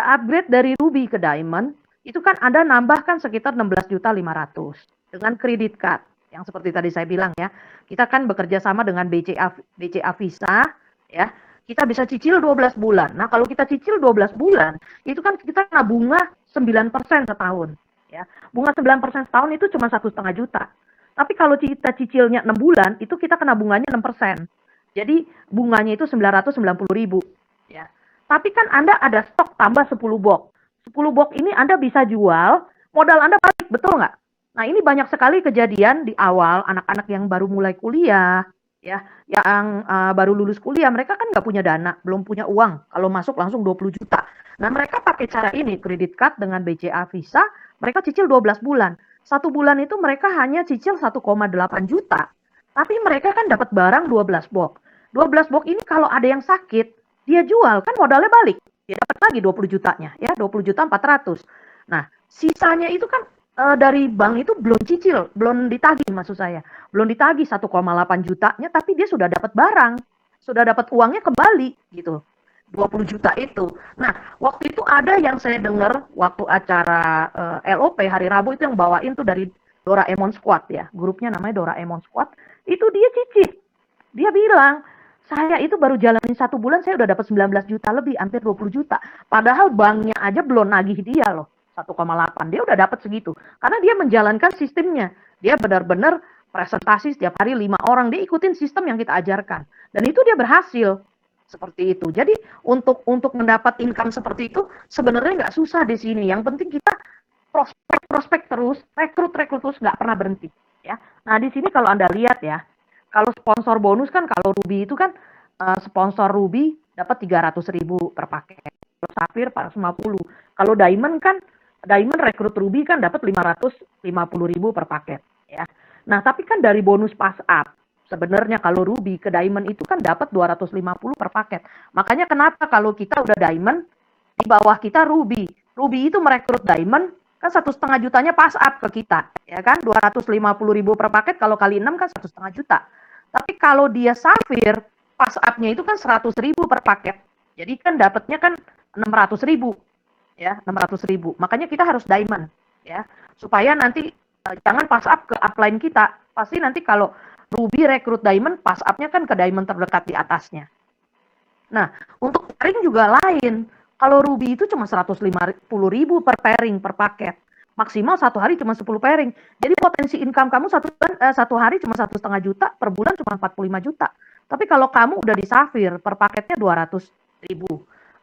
Speaker 1: upgrade dari ruby ke diamond, itu kan Anda nambahkan sekitar 16.500.000 dengan kredit card. Yang seperti tadi saya bilang ya, kita kan bekerja sama dengan BCA Visa, ya. Kita bisa cicil 12 bulan. Nah, kalau kita cicil 12 bulan, itu kan kita kena bunga 9% setahun. Ya. Bunga 9% setahun itu cuma 1,5 juta. Tapi kalau kita cicilnya 6 bulan, itu kita kena bunganya 6%. Jadi bunganya itu 990.000. Ya. Tapi kan Anda ada stok tambah 10 box. 10 box ini Anda bisa jual, modal Anda balik, betul nggak? Nah, ini banyak sekali kejadian di awal anak-anak yang baru mulai kuliah, ya, yang baru lulus kuliah, mereka kan nggak punya dana, belum punya uang. Kalau masuk langsung 20 juta. Nah, mereka pakai cara ini, kredit card dengan BCA Visa, mereka cicil 12 bulan. Satu bulan itu mereka hanya cicil 1,8 juta. Tapi mereka kan dapat barang 12 box. 12 box ini kalau ada yang sakit, dia jual, kan modalnya balik. Dia dapat lagi 20 jutanya, ya, 20 juta 400. Nah, sisanya itu kan dari bank itu belum cicil, belum ditagih maksud saya. Belum ditagih 1,8 jutanya, tapi dia sudah dapat barang. Sudah dapat uangnya kembali gitu. 20 juta itu. Nah, waktu itu ada yang saya dengar waktu acara LOP hari Rabu itu yang bawain tuh dari Doraemon Squad ya. Grupnya namanya Doraemon Squad. Itu dia cicip. Dia bilang, saya itu baru jalanin 1 bulan saya udah dapat 19 juta lebih, hampir 20 juta. Padahal banknya aja belum nagih dia loh. 1,8. Dia udah dapat segitu. Karena dia menjalankan sistemnya. Dia benar-benar presentasi setiap hari 5 orang. Dia ikutin sistem yang kita ajarkan. Dan itu dia berhasil. Seperti itu. Jadi untuk mendapat income seperti itu sebenarnya nggak susah di sini. Yang penting kita prospek terus, rekrut terus, nggak pernah berhenti. Ya. Nah di sini kalau Anda lihat ya, kalau sponsor bonus kan kalau Ruby itu kan sponsor Ruby dapat 300.000 per paket. Kalau Sapphire 450. Kalau Diamond kan Diamond rekrut Ruby kan dapat 550.000 per paket. Ya. Nah tapi kan dari bonus pass up sebenarnya kalau Ruby ke Diamond itu kan dapat 250 per paket. Makanya kenapa kalau kita udah Diamond, di bawah kita Ruby. Ruby itu merekrut Diamond, kan 1,5 jutanya pas up ke kita. Ya kan, 250.000 per paket, kalau kali 6 kan 1,5 juta. Tapi kalau dia Sapphire, pas up-nya itu kan 100.000 per paket. Jadi kan dapatnya kan 600.000. Ya, 600.000. Makanya kita harus Diamond. Ya, supaya nanti jangan pas up ke upline kita. Pasti nanti kalau Ruby rekrut Diamond, pas up-nya kan ke Diamond terdekat di atasnya. Nah, untuk pairing juga lain. Kalau Ruby itu cuma 150.000 per pairing, per paket. Maksimal satu hari cuma 10 pairing. Jadi potensi income kamu satu hari cuma 1,5 juta, per bulan cuma 45 juta. Tapi kalau kamu udah di Sapphire, per paketnya 200.000.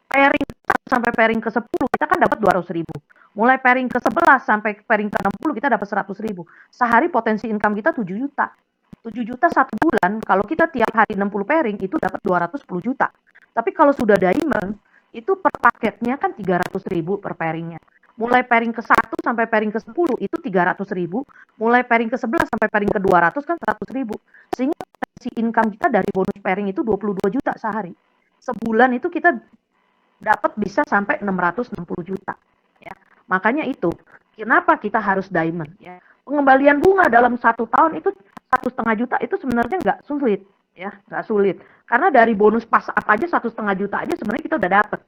Speaker 1: Pairing sampai pairing ke 10 kita kan dapat 200.000. Mulai pairing ke 11 sampai pairing ke 60 kita dapat 100.000. Sehari potensi income kita 7 juta. 7 juta satu bulan, kalau kita tiap hari 60 pairing, itu dapat 210 juta. Tapi kalau sudah Diamond, itu per paketnya kan 300.000 per pairingnya. Mulai pairing ke 1 sampai pairing ke 10 itu 300.000. Mulai pairing ke 11 sampai pairing ke 200 kan 100.000. Sehingga si income kita dari bonus pairing itu 22 juta sehari. Sebulan itu kita dapat bisa sampai 660 juta. Ya. Makanya itu, kenapa kita harus Diamond? Ya. Pengembalian bunga dalam 1 tahun itu 1,5 juta itu sebenarnya nggak sulit, ya, nggak sulit. Karena dari bonus pas up aja 1,5 juta aja sebenarnya kita udah dapet,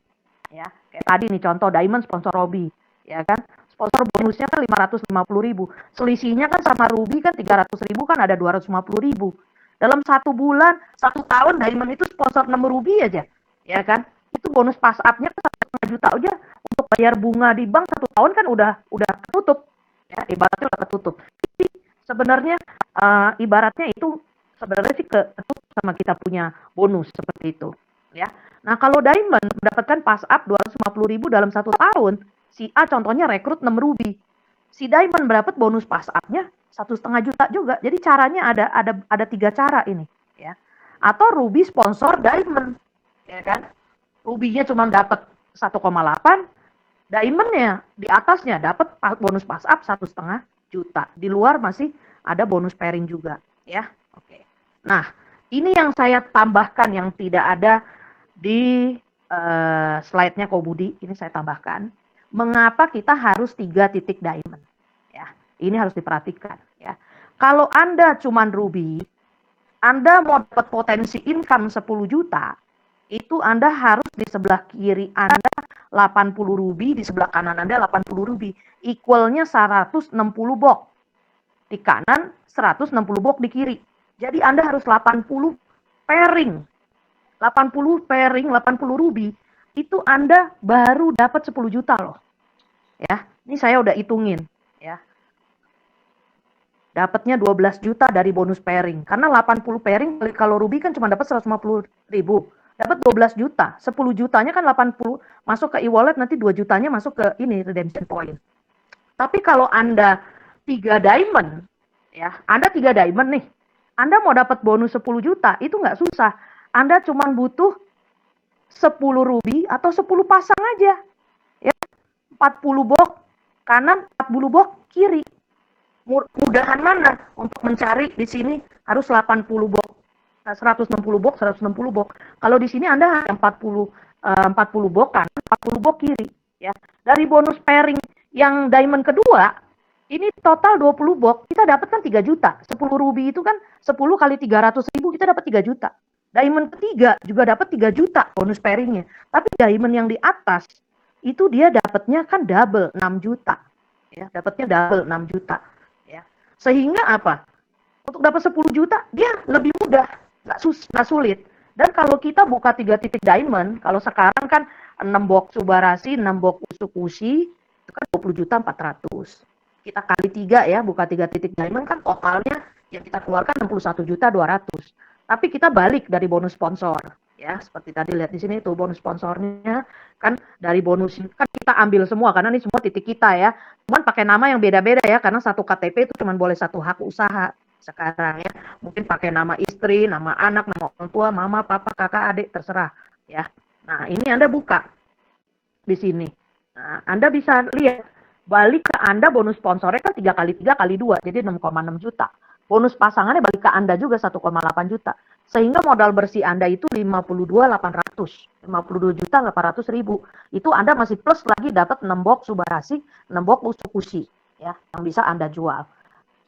Speaker 1: ya. Kayak tadi nih contoh Diamond sponsor Robi, ya kan. Sponsor bonusnya kan 550.000. Selisihnya kan sama Ruby kan 300.000 kan ada 250.000. Dalam 1 bulan, 1 tahun Diamond itu sponsor 6 Ruby aja, ya kan. Itu bonus pas up-nya kan 1,5 juta aja untuk bayar bunga di bank 1 tahun kan udah ketutup, ya, ibaratnya udah ketutup. Jadi sebenarnya ibaratnya itu sebenarnya sih ketutup sama kita punya bonus seperti itu, ya. Nah kalau Diamond mendapatkan pas up 250.000 dalam 1 tahun, si A contohnya rekrut 6 Ruby, si Diamond mendapat bonus pas up-nya 1,5 juta juga. Jadi caranya ada 3 cara ini, ya. Atau Ruby sponsor Diamond, ya kan. Ruby-nya cuma dapat 1,8, Diamond-nya di atasnya dapat bonus pas up 1,5 juta. Di luar masih ada bonus pairing juga, ya. Oke. Nah, ini yang saya tambahkan yang tidak ada di slide-nya Ko Budi. Ini saya tambahkan. Mengapa kita harus 3 titik Diamond? Ya, ini harus diperhatikan, ya. Kalau Anda cuma Ruby, Anda mau dapat potensi income 10 juta, itu Anda harus di sebelah kiri Anda 80 Ruby, di sebelah kanan Anda 80 Ruby. Equalnya 160 box. Di kanan 160 box di kiri. Jadi Anda harus 80 pairing. 80 pairing, 80 Ruby. Itu Anda baru dapat 10 juta loh. Ya, ini saya udah hitungin. ya. Dapatnya 12 juta dari bonus pairing. Karena 80 pairing kalau Ruby kan cuma dapat 150.000. Dapat 12 juta. 10 jutanya kan 80 masuk ke e-wallet, nanti 2 jutanya masuk ke ini redemption point. Tapi kalau Anda 3 diamond, ya, Anda 3 diamond nih. Anda mau dapat bonus 10 juta, itu nggak susah. Anda cuma butuh 10 ruby atau 10 pasang aja. Ya, 40 box kanan, 40 box kiri. Mudahan mana untuk mencari di sini harus 80 box, 160 box, 160 box. Kalau di sini Anda hanya 40 box kan, 40 box kiri, ya. Dari bonus pairing yang diamond kedua, ini total 20 box, kita dapat kan 3 juta. 10 ruby itu kan 10 kali 300.000, kita dapat 3 juta. Diamond ketiga juga dapat 3 juta bonus pairingnya. Tapi diamond yang di atas itu dia dapatnya kan double 6 juta. Ya, dapatnya double 6 juta. Ya. Sehingga apa? Untuk dapat 10 juta dia lebih mudah, nggak sulit. Dan kalau kita buka 3 titik diamond, kalau sekarang kan 6 box Subarasi, 6 box Usukushi, itu kan 20 juta 400. Kita kali 3 ya, buka 3 titik diamond kan totalnya yang kita keluarkan 61 juta 200. Tapi kita balik dari bonus sponsor. Ya, seperti tadi lihat di sini tuh bonus sponsornya kan dari bonus kan kita ambil semua karena ini semua titik kita ya. Cuman pakai nama yang beda-beda ya karena satu KTP itu cuma boleh satu hak usaha sekarang ya. Mungkin pakai nama istri, nama anak, nama orang tua, mama, papa, kakak, adik terserah ya. Nah, ini Anda buka di sini. Nah, Anda bisa lihat balik ke Anda bonus sponsornya kan 3 kali 3 kali 2 jadi 6,6 juta. Bonus pasangannya balik ke Anda juga 1,8 juta. Sehingga modal bersih Anda itu 52.800. 52 juta 800 ribu. Itu Anda masih plus lagi dapat 6 box Subarasi, 6 box Usukushi ya, yang bisa Anda jual.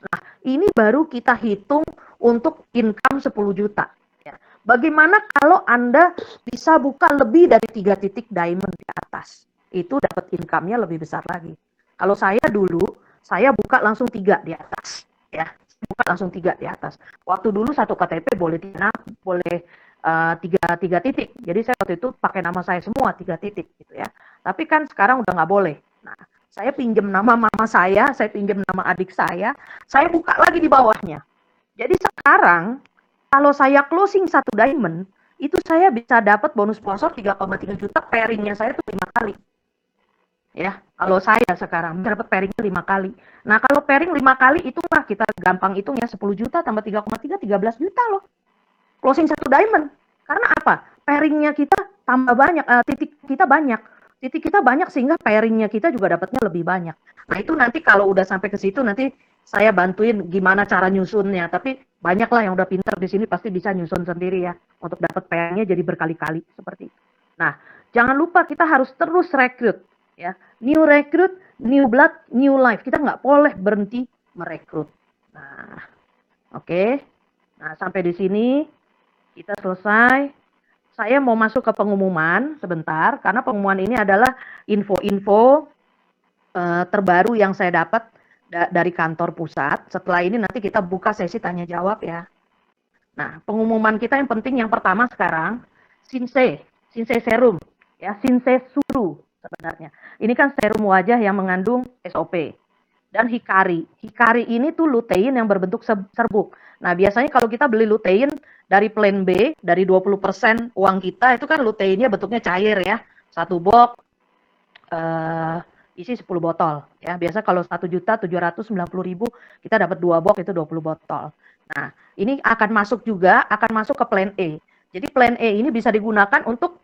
Speaker 1: Nah, ini baru kita hitung untuk income 10 juta. Ya. Bagaimana kalau Anda bisa buka lebih dari 3 titik diamond di atas? Itu dapat income-nya lebih besar lagi. Kalau saya dulu, saya buka langsung 3 di atas. Ya, buka langsung 3 di atas. Waktu dulu satu KTP boleh tiga titik. Jadi saya waktu itu pakai nama saya semua 3 titik gitu ya. Tapi kan sekarang udah nggak boleh. Nah, saya pinjam nama mama saya pinjam nama adik saya buka lagi di bawahnya. Jadi sekarang kalau saya closing 1 diamond, itu saya bisa dapat bonus sponsor 3,3 juta, pairingnya saya tuh 5 kali. Ya, kalau saya sekarang dapat pairingnya 5 kali. Nah, kalau pairing 5 kali itu mah kita gampang hitungnya 10 juta tambah 3,3 13 juta loh. Closing 1 diamond. Karena apa? Pairingnya kita tambah banyak, titik kita banyak. Titik kita banyak sehingga pairingnya kita juga dapatnya lebih banyak. Nah, itu nanti kalau udah sampai ke situ nanti saya bantuin gimana cara nyusunnya. Tapi banyaklah yang udah pinter di sini pasti bisa nyusun sendiri ya untuk dapat pairingnya jadi berkali-kali seperti itu. Nah, jangan lupa kita harus terus rekrut ya. New recruit, new blood, new life. Kita nggak boleh berhenti merekrut. Nah, oke. Nah, sampai di sini kita selesai. Saya mau masuk ke pengumuman sebentar, karena pengumuman ini adalah info-info terbaru yang saya dapat dari kantor pusat. Setelah ini nanti kita buka sesi tanya jawab ya. Nah, pengumuman kita yang penting yang pertama sekarang, Shinsei Serum, ya, Shinsei Suru sebenarnya. Ini kan serum wajah yang mengandung SOP. Dan Hikari. Hikari ini tuh lutein yang berbentuk serbuk. Nah, biasanya kalau kita beli lutein dari plan B, dari 20% uang kita, itu kan luteinnya bentuknya cair ya. 1 box isi 10 botol. Ya, biasa kalau 1.790.000 kita dapat 2 box itu 20 botol. Nah, ini akan masuk ke plan E. Jadi plan E ini bisa digunakan untuk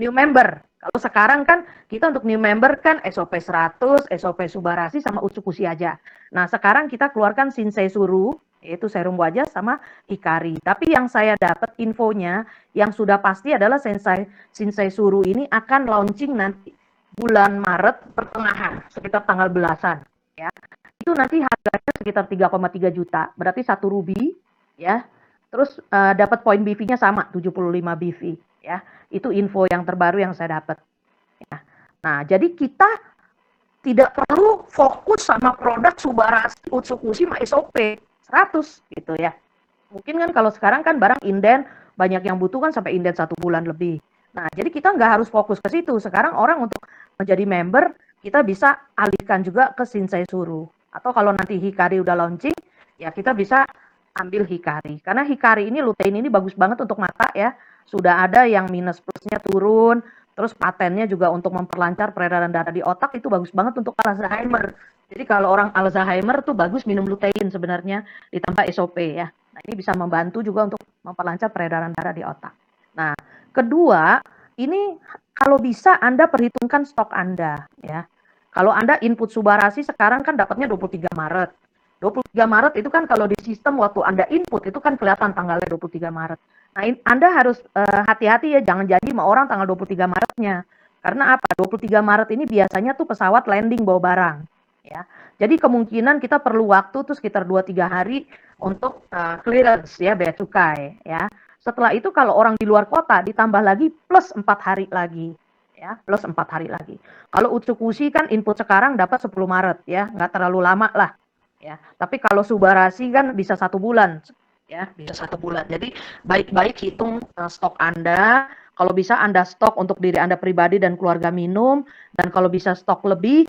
Speaker 1: new member. Kalau sekarang kan kita untuk new member kan SOP 100, SOP Subarasi sama Usukushi aja. Nah, sekarang kita keluarkan Shinsei Suru, yaitu serum wajah sama Hikari. Tapi yang saya dapat infonya yang sudah pasti adalah Shinsei Suru ini akan launching nanti bulan Maret pertengahan, sekitar tanggal belasan ya. Itu nanti harganya sekitar 3,3 juta. Berarti 1 ruby ya. Terus dapat poin BV-nya sama 75 BV ya. Itu info yang terbaru yang saya dapat. Ya. Nah, jadi kita tidak perlu fokus sama produk Subarasi, Utsukushi, sama SOP 100 gitu ya. Mungkin kan kalau sekarang kan barang inden banyak yang butuh kan sampai inden 1 bulan lebih. Nah, jadi kita nggak harus fokus ke situ. Sekarang orang untuk menjadi member kita bisa alihkan juga ke Shinsei Suru Atau kalau nanti Hikari udah launching, ya kita bisa ambil Hikari. Karena Hikari ini lutein ini bagus banget untuk mata ya. Sudah ada yang minus plusnya turun, terus patennya juga untuk memperlancar peredaran darah di otak itu bagus banget untuk Alzheimer. Jadi kalau orang Alzheimer tuh bagus minum lutein sebenarnya ditambah SOP ya. Nah, ini bisa membantu juga untuk memperlancar peredaran darah di otak. Nah, kedua, ini kalau bisa Anda perhitungkan stok Anda ya. Kalau Anda input Subarasi sekarang kan dapatnya 23 Maret. 23 Maret itu kan kalau di sistem waktu Anda input itu kan kelihatan tanggalnya 23 Maret. Nah, Anda harus hati-hati ya, jangan janji sama orang tanggal 23 Maretnya. Karena apa? 23 Maret ini biasanya tuh pesawat landing bawa barang. Ya. Jadi kemungkinan kita perlu waktu tuh sekitar 2-3 hari untuk clearance ya, bea cukai ya. Setelah itu kalau orang di luar kota ditambah lagi plus 4 hari lagi. Ya, plus 4 hari lagi. Kalau Utsukushi kan input sekarang dapat 10 Maret ya, nggak terlalu lama lah. Ya, tapi kalau Subarasi kan bisa 1 bulan ya, bisa 1 bulan. Jadi baik-baik hitung stok Anda. Kalau bisa Anda stok untuk diri Anda pribadi dan keluarga minum, dan kalau bisa stok lebih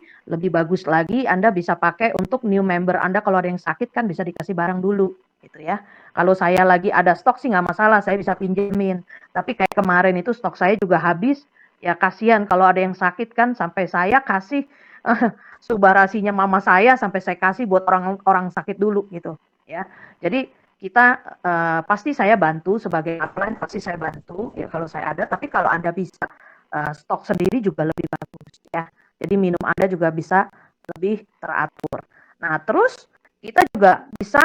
Speaker 1: bagus lagi Anda bisa pakai untuk new member Anda kalau ada yang sakit kan bisa dikasih barang dulu gitu ya. Kalau saya lagi ada stok sih nggak masalah, saya bisa pinjemin. Tapi kayak kemarin itu stok saya juga habis, ya kasihan kalau ada yang sakit kan sampai saya kasih Subarasinya mama saya sampai saya kasih buat orang sakit dulu gitu ya. Jadi kita pasti saya bantu sebagai upline, pasti saya bantu ya kalau saya ada, tapi kalau Anda bisa stok sendiri juga lebih bagus ya. Jadi minum Anda juga bisa lebih teratur. Nah, terus kita juga bisa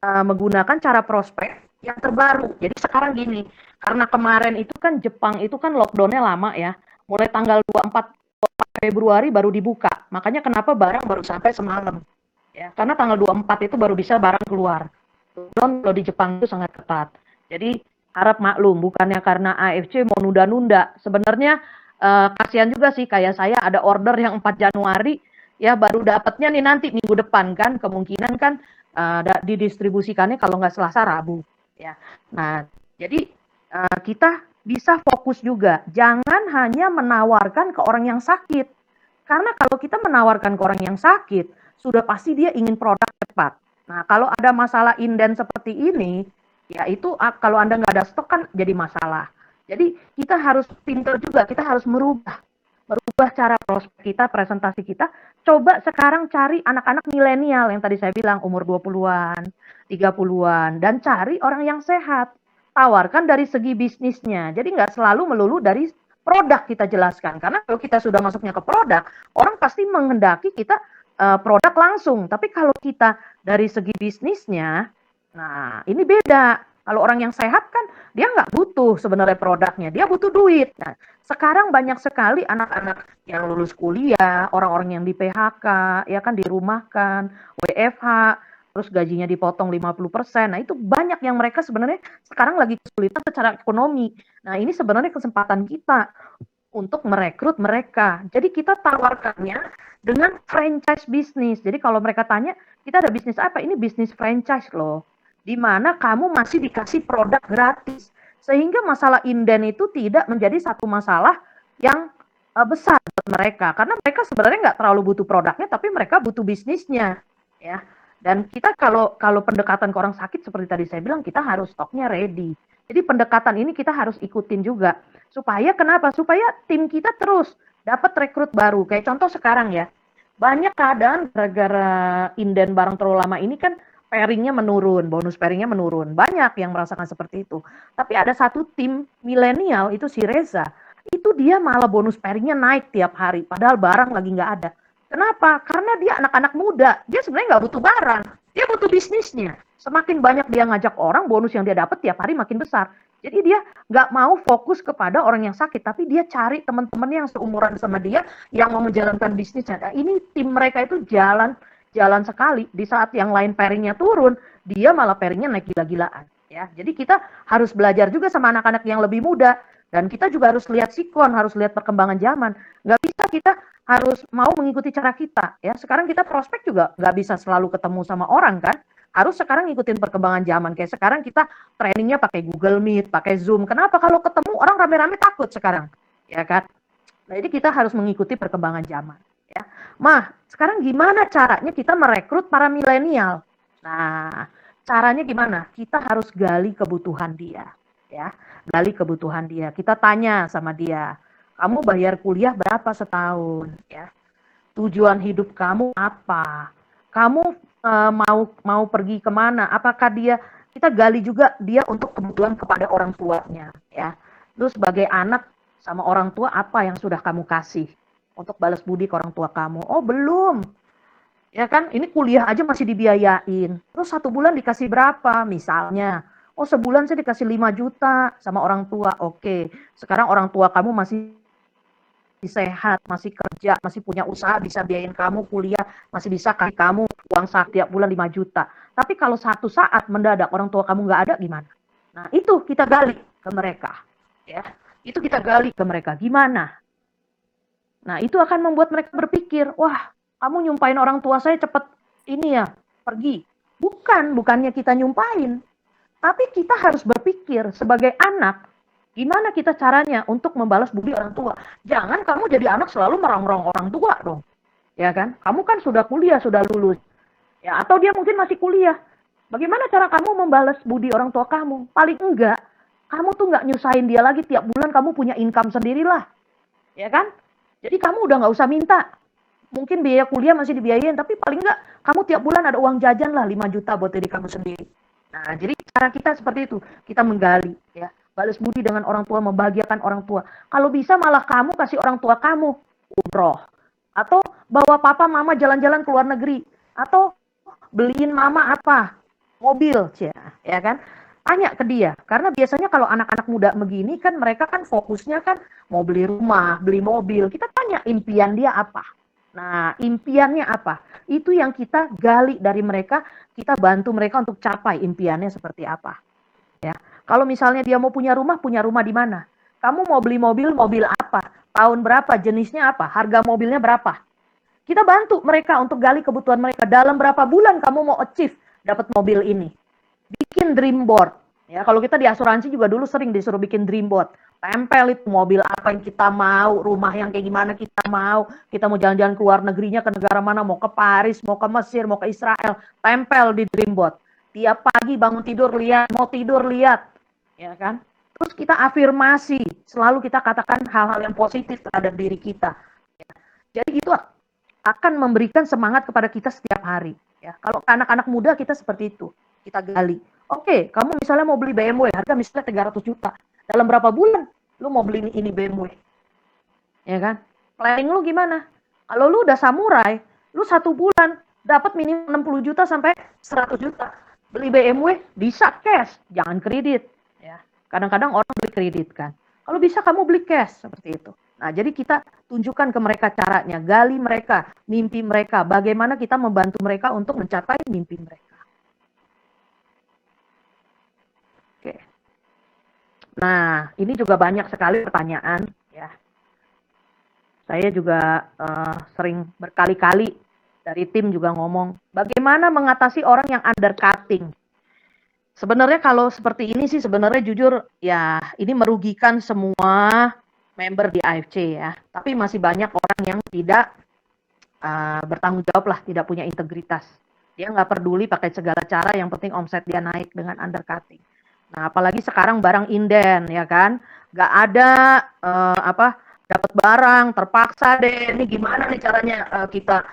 Speaker 1: menggunakan cara prospek yang terbaru. Jadi sekarang gini, karena kemarin itu kan Jepang itu kan lockdown-nya lama ya. Mulai tanggal 24 Februari baru dibuka. Makanya kenapa barang baru sampai semalam. Ya, karena tanggal 24 itu baru bisa barang keluar. Lockdown kalau di Jepang itu sangat ketat. Jadi harap maklum, bukannya karena AFC mau nunda-nunda. Sebenarnya kasihan juga sih, kayak saya ada order yang 4 Januari, ya baru dapatnya nih nanti minggu depan kan. Kemungkinan kan didistribusikannya kalau nggak Selasa Rabu. Ya, nah jadi kita bisa fokus juga. Jangan hanya menawarkan ke orang yang sakit. Karena kalau kita menawarkan ke orang yang sakit, sudah pasti dia ingin produk cepat. Nah, kalau ada masalah inden seperti ini, ya itu kalau Anda nggak ada stok kan jadi masalah. Jadi kita harus pintar juga, kita harus merubah cara prospek kita, presentasi kita. Coba sekarang cari anak-anak milenial yang tadi saya bilang umur 20-an, 30-an, dan cari orang yang sehat. Tawarkan dari segi bisnisnya. Jadi nggak selalu melulu dari produk kita jelaskan. Karena kalau kita sudah masuknya ke produk, orang pasti menghendaki kita produk langsung. Tapi kalau kita dari segi bisnisnya, nah ini beda. Kalau orang yang sehat kan dia nggak butuh sebenarnya produknya, dia butuh duit. Nah, sekarang banyak sekali anak-anak yang lulus kuliah, orang-orang yang di PHK, ya kan dirumahkan, WFH, terus gajinya dipotong 50%. Nah, itu banyak yang mereka sebenarnya sekarang lagi kesulitan secara ekonomi. Nah, ini sebenarnya kesempatan kita untuk merekrut mereka. Jadi kita tawarkannya dengan franchise bisnis. Jadi kalau mereka tanya, kita ada bisnis apa? Ini bisnis franchise loh. Di mana kamu masih dikasih produk gratis. Sehingga masalah inden itu tidak menjadi satu masalah yang besar buat mereka. Karena mereka sebenarnya nggak terlalu butuh produknya, tapi mereka butuh bisnisnya. Ya. Dan kita kalau pendekatan ke orang sakit seperti tadi saya bilang, kita harus stoknya ready. Jadi pendekatan ini kita harus ikutin juga. Supaya kenapa? Supaya tim kita terus dapat rekrut baru. Kayak contoh sekarang ya, banyak keadaan gara-gara inden barang terlalu lama ini kan pairingnya menurun, bonus pairingnya menurun. Banyak yang merasakan seperti itu. Tapi ada satu tim milenial, itu si Reza, itu dia malah bonus pairingnya naik tiap hari, padahal barang lagi nggak ada. Kenapa? Karena dia anak-anak muda, dia sebenarnya nggak butuh barang, dia butuh bisnisnya. Semakin banyak dia ngajak orang, bonus yang dia dapat tiap hari makin besar. Jadi dia nggak mau fokus kepada orang yang sakit, tapi dia cari teman-teman yang seumuran sama dia yang mau menjalankan bisnisnya. Nah, ini tim mereka itu jalan sekali. Di saat yang lain pairingnya turun, dia malah pairingnya naik gila-gilaan. Ya, jadi kita harus belajar juga sama anak-anak yang lebih muda, dan kita juga harus lihat sikon, harus lihat perkembangan zaman. Nggak bisa kita harus mau mengikuti cara kita. Ya, sekarang kita prospek juga nggak bisa selalu ketemu sama orang kan. Harus sekarang ngikutin perkembangan zaman. Kayak sekarang kita trainingnya pakai Google Meet, pakai Zoom. Kenapa kalau ketemu orang rame-rame takut sekarang? Ya kan? Nah, jadi kita harus mengikuti perkembangan zaman. Ya. Mah, sekarang gimana caranya kita merekrut para milenial? Nah, caranya gimana? Kita harus gali kebutuhan dia, ya. Gali kebutuhan dia. Kita tanya sama dia, kamu bayar kuliah berapa setahun, ya? Tujuan hidup kamu apa? Kamu mau mau pergi kemana? Apakah dia kita gali juga dia untuk kebutuhan kepada orang tuanya, ya. Terus sebagai anak sama orang tua apa yang sudah kamu kasih untuk balas budi ke orang tua kamu? Oh belum, ya kan? Ini kuliah aja masih dibiayain. Terus 1 bulan dikasih berapa? Misalnya, oh sebulan saya dikasih 5 juta sama orang tua. Oke, sekarang orang tua kamu masih sehat, masih kerja, masih punya usaha, bisa biayain kamu kuliah, masih bisa kasih kamu uang tiap bulan 5 juta. Tapi kalau satu saat mendadak orang tua kamu nggak ada gimana? Nah itu kita gali ke mereka, ya. Itu kita gali ke mereka. Gimana? Nah itu akan membuat mereka berpikir, wah kamu nyumpain orang tua saya cepet ini ya pergi. Bukannya kita nyumpain, tapi kita harus berpikir sebagai anak, gimana kita caranya untuk membalas budi orang tua. Jangan kamu jadi anak selalu merongrong orang tua dong. Ya kan? Kamu kan sudah kuliah, sudah lulus. Ya, atau dia mungkin masih kuliah. Bagaimana cara kamu membalas budi orang tua kamu? Paling enggak, kamu tuh enggak nyusahin dia lagi tiap bulan kamu punya income sendirilah. Ya kan? Jadi kamu udah nggak usah minta. Mungkin biaya kuliah masih dibiayain, tapi paling enggak kamu tiap bulan ada uang jajan lah 5 juta buat diri kamu sendiri. Nah, jadi cara kita seperti itu. Kita menggali, ya. Balas budi dengan orang tua, membahagiakan orang tua. Kalau bisa malah kamu kasih orang tua kamu umroh. Atau bawa papa mama jalan-jalan ke luar negeri. Atau beliin mama apa? Mobil, ya kan? Tanya ke dia, karena biasanya kalau anak-anak muda begini kan mereka kan fokusnya kan mau beli rumah, beli mobil. Kita tanya impian dia apa. Nah, impiannya apa? Itu yang kita gali dari mereka, kita bantu mereka untuk capai impiannya seperti apa. Ya. Kalau misalnya dia mau punya rumah di mana? Kamu mau beli mobil, mobil apa? Tahun berapa? Jenisnya apa? Harga mobilnya berapa? Kita bantu mereka untuk gali kebutuhan mereka. Dalam berapa bulan kamu mau achieve dapat mobil ini? Bikin dream board. Ya, kalau kita di asuransi juga dulu sering disuruh bikin dream board. Tempel itu mobil apa yang kita mau, rumah yang kayak gimana kita mau jalan-jalan ke luar negerinya, ke negara mana, mau ke Paris, mau ke Mesir, mau ke Israel, tempel di dream board. Tiap pagi bangun tidur lihat, mau tidur lihat, ya kan? Terus kita afirmasi, selalu kita katakan hal-hal yang positif terhadap diri kita. Jadi itu akan memberikan semangat kepada kita setiap hari. Ya, kalau anak-anak muda kita seperti itu, kita gali. Oke, kamu misalnya mau beli BMW, harga misalnya 300 juta. Dalam berapa bulan lu mau beli ini BMW? Ya kan? Planning lu gimana? Kalau lu udah samurai, lu 1 bulan dapat minimum 60 juta sampai 100 juta. Beli BMW bisa cash, jangan kredit. Ya, kadang-kadang orang beli kredit kan. Kalau bisa kamu beli cash seperti itu. Nah, jadi kita tunjukkan ke mereka caranya, gali mereka, mimpi mereka, bagaimana kita membantu mereka untuk mencapai mimpi mereka. Oke. Nah, ini juga banyak sekali pertanyaan, ya. Saya juga sering berkali-kali dari tim juga ngomong, bagaimana mengatasi orang yang undercutting. Sebenarnya kalau seperti ini sih sebenarnya jujur ya ini merugikan semua member di AFC ya. Tapi masih banyak orang yang tidak bertanggung jawab lah, tidak punya integritas. Dia nggak peduli pakai segala cara, yang penting omset dia naik dengan undercutting. Nah, apalagi sekarang barang inden ya kan, nggak ada dapat barang, terpaksa deh. Ini gimana nih caranya kita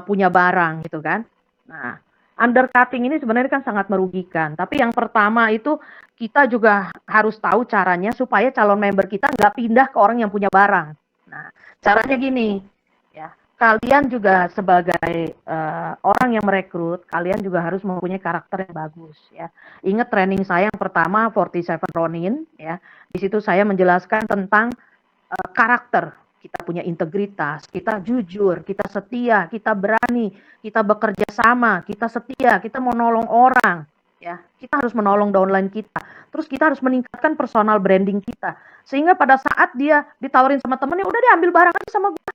Speaker 1: punya barang gitu kan? Nah, undercutting ini sebenarnya kan sangat merugikan. Tapi yang pertama itu kita juga harus tahu caranya supaya calon member kita nggak pindah ke orang yang punya barang. Nah, caranya gini, ya. Kalian juga sebagai orang yang merekrut, kalian juga harus mempunyai karakter yang bagus, ya. Ingat training saya yang pertama 47 Ronin, ya. Di situ saya menjelaskan tentang karakter. Kita punya integritas, kita jujur, kita setia, kita berani, kita bekerja sama, kita setia, kita mau nolong orang, ya. Kita harus menolong downline kita. Terus kita harus meningkatkan personal branding kita. Sehingga pada saat dia ditawarin sama temennya, udah diambil barang aja sama gue.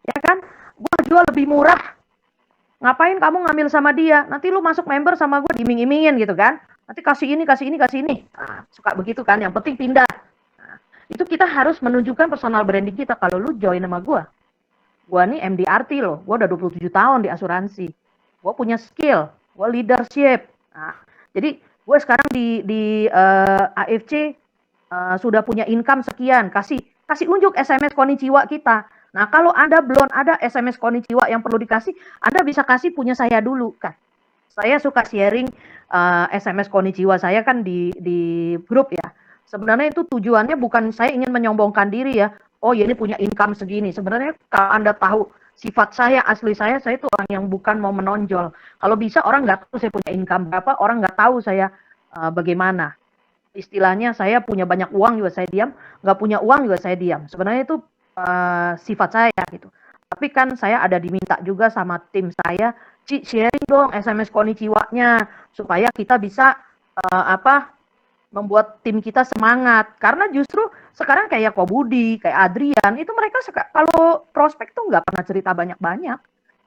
Speaker 1: Ya kan? Gue jual lebih murah. Ngapain kamu ngambil sama dia? Nanti lu masuk member sama gue diiming-imingin gitu kan. Nanti kasih ini, kasih ini, kasih ini. Nah, suka begitu kan. Yang penting pindah. Itu kita harus menunjukkan personal branding kita kalau lu join sama gue. Gue nih MDRT loh, gue udah 27 tahun di asuransi. Gue punya skill, gue leadership. Nah, jadi gue sekarang AFC sudah punya income sekian, kasih kasih unjuk SMS Konnichiwa kita. Nah, kalau Anda belum ada SMS Konnichiwa yang perlu dikasih, Anda bisa kasih punya saya dulu kan. Saya suka sharing SMS Konnichiwa saya kan di grup ya. Sebenarnya itu tujuannya bukan saya ingin menyombongkan diri ya. Oh, ya ini punya income segini. Sebenarnya kalau Anda tahu sifat saya, asli saya itu orang yang bukan mau menonjol. Kalau bisa orang nggak tahu saya punya income berapa, orang nggak tahu saya bagaimana. Istilahnya saya punya banyak uang juga saya diam, nggak punya uang juga saya diam. Sebenarnya itu sifat saya gitu. Tapi kan saya ada diminta juga sama tim saya, Ci sharing dong SMS Konnichiwa-nya supaya kita bisa apa membuat tim kita semangat. Karena justru sekarang kayak Kobudi, kayak Adrian, itu mereka kalau prospek tuh nggak pernah cerita banyak-banyak.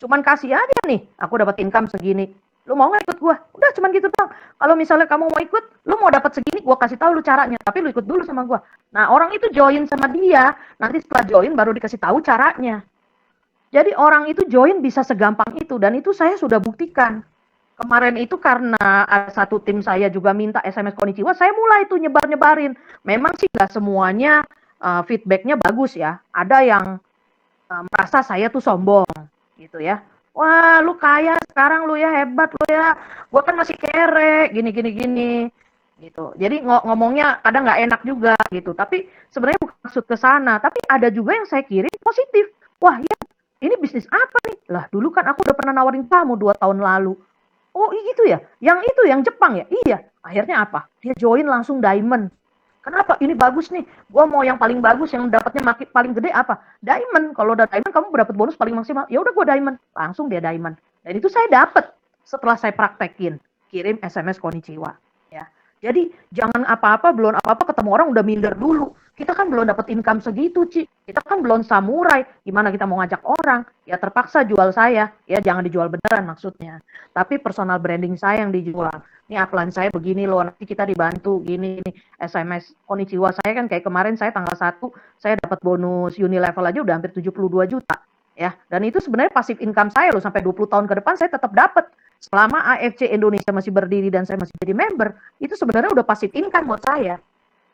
Speaker 1: Cuman kasih aja nih, aku dapat income segini. Lu mau nggak ikut gua? Udah cuman gitu doang. Kalau misalnya kamu mau ikut, lu mau dapat segini, gua kasih tahu lu caranya. Tapi lu ikut dulu sama gua. Nah, orang itu join sama dia. Nanti setelah join baru dikasih tahu caranya. Jadi orang itu join bisa segampang itu dan itu saya sudah buktikan. Kemarin itu karena ada satu tim saya juga minta SMS Konnichiwa, saya mulai itu nyebar-nyebarin. Memang sih nggak semuanya feedbacknya bagus ya. Ada yang merasa saya tuh sombong gitu ya. Wah, lu kaya sekarang lu ya, hebat lu ya. Gua kan masih kere, gini gini gini gitu. Jadi ngomongnya kadang nggak enak juga gitu. Tapi sebenarnya bukan maksud ke sana. Tapi ada juga yang saya kirim positif. Wah, ya ini bisnis apa nih? Lah, dulu kan aku udah pernah nawarin kamu 2 tahun lalu. Oh, gitu ya? Yang itu, yang Jepang ya? Iya. Akhirnya apa? Dia join langsung diamond. Kenapa? Ini bagus nih. Gua mau yang paling bagus, yang dapatnya paling gede apa? Diamond. Kalau udah diamond, kamu dapat bonus paling maksimal. Ya udah gua diamond. Langsung dia diamond. Dan itu saya dapat setelah saya praktekin. Kirim SMS Konnichiwa. Ya. Jadi jangan apa-apa, belum apa-apa ketemu orang udah minder dulu. Kita kan belum dapat income segitu, Ci. Kita kan belum samurai. Gimana kita mau ngajak orang? Ya terpaksa jual saya. Ya jangan dijual beneran maksudnya. Tapi personal branding saya yang dijual. Ini upline saya begini loh, nanti kita dibantu gini nih. SMS Konnichiwa saya kan kayak kemarin saya tanggal 1 saya dapat bonus Unilevel aja udah hampir 72 juta. Ya, dan itu sebenarnya pasif income saya loh sampai 20 tahun ke depan saya tetap dapat. Selama AFC Indonesia masih berdiri dan saya masih jadi member, itu sebenarnya udah pasif income buat saya.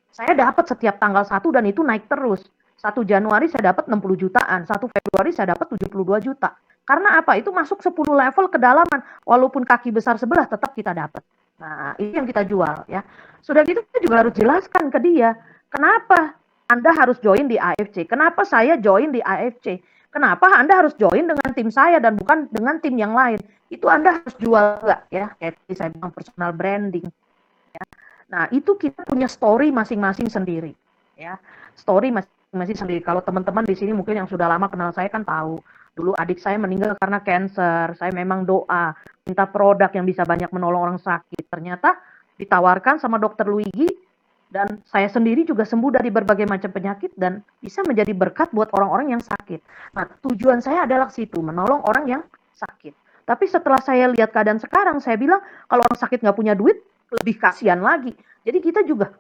Speaker 1: Saya dapat setiap tanggal 1 dan itu naik terus. 1 Januari saya dapat 60 jutaan, 1 Februari saya dapat 72 juta. Karena apa? Itu masuk 10 level kedalaman. Walaupun kaki besar sebelah tetap kita dapat. Nah, ini yang kita jual ya. Sudah gitu kita juga harus jelaskan ke dia, kenapa Anda harus join di AFC? Kenapa saya join di AFC? Kenapa Anda harus join dengan tim saya dan bukan dengan tim yang lain? Itu Anda harus jual enggak ya? Kayak tadi saya bilang personal branding. Ya. Nah, itu kita punya story masing-masing sendiri, ya. Story masing-masing sendiri. Kalau teman-teman di sini mungkin yang sudah lama kenal saya kan tahu, dulu adik saya meninggal karena cancer. Saya memang doa, minta produk yang bisa banyak menolong orang sakit. Ternyata ditawarkan sama dokter Luigi dan saya sendiri juga sembuh dari berbagai macam penyakit dan bisa menjadi berkat buat orang-orang yang sakit. Nah, tujuan saya adalah situ, menolong orang yang sakit. Tapi setelah saya lihat keadaan sekarang, saya bilang kalau orang sakit nggak punya duit, lebih kasihan lagi. Jadi kita juga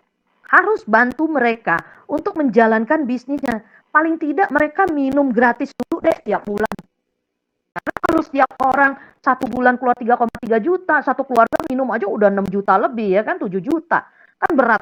Speaker 1: harus bantu mereka untuk menjalankan bisnisnya. Paling tidak mereka minum gratis dulu deh tiap bulan. Karena kalau setiap orang 1 bulan keluar 3,3 juta, satu keluarga minum aja udah 6 juta lebih ya kan, 7 juta. Kan berat.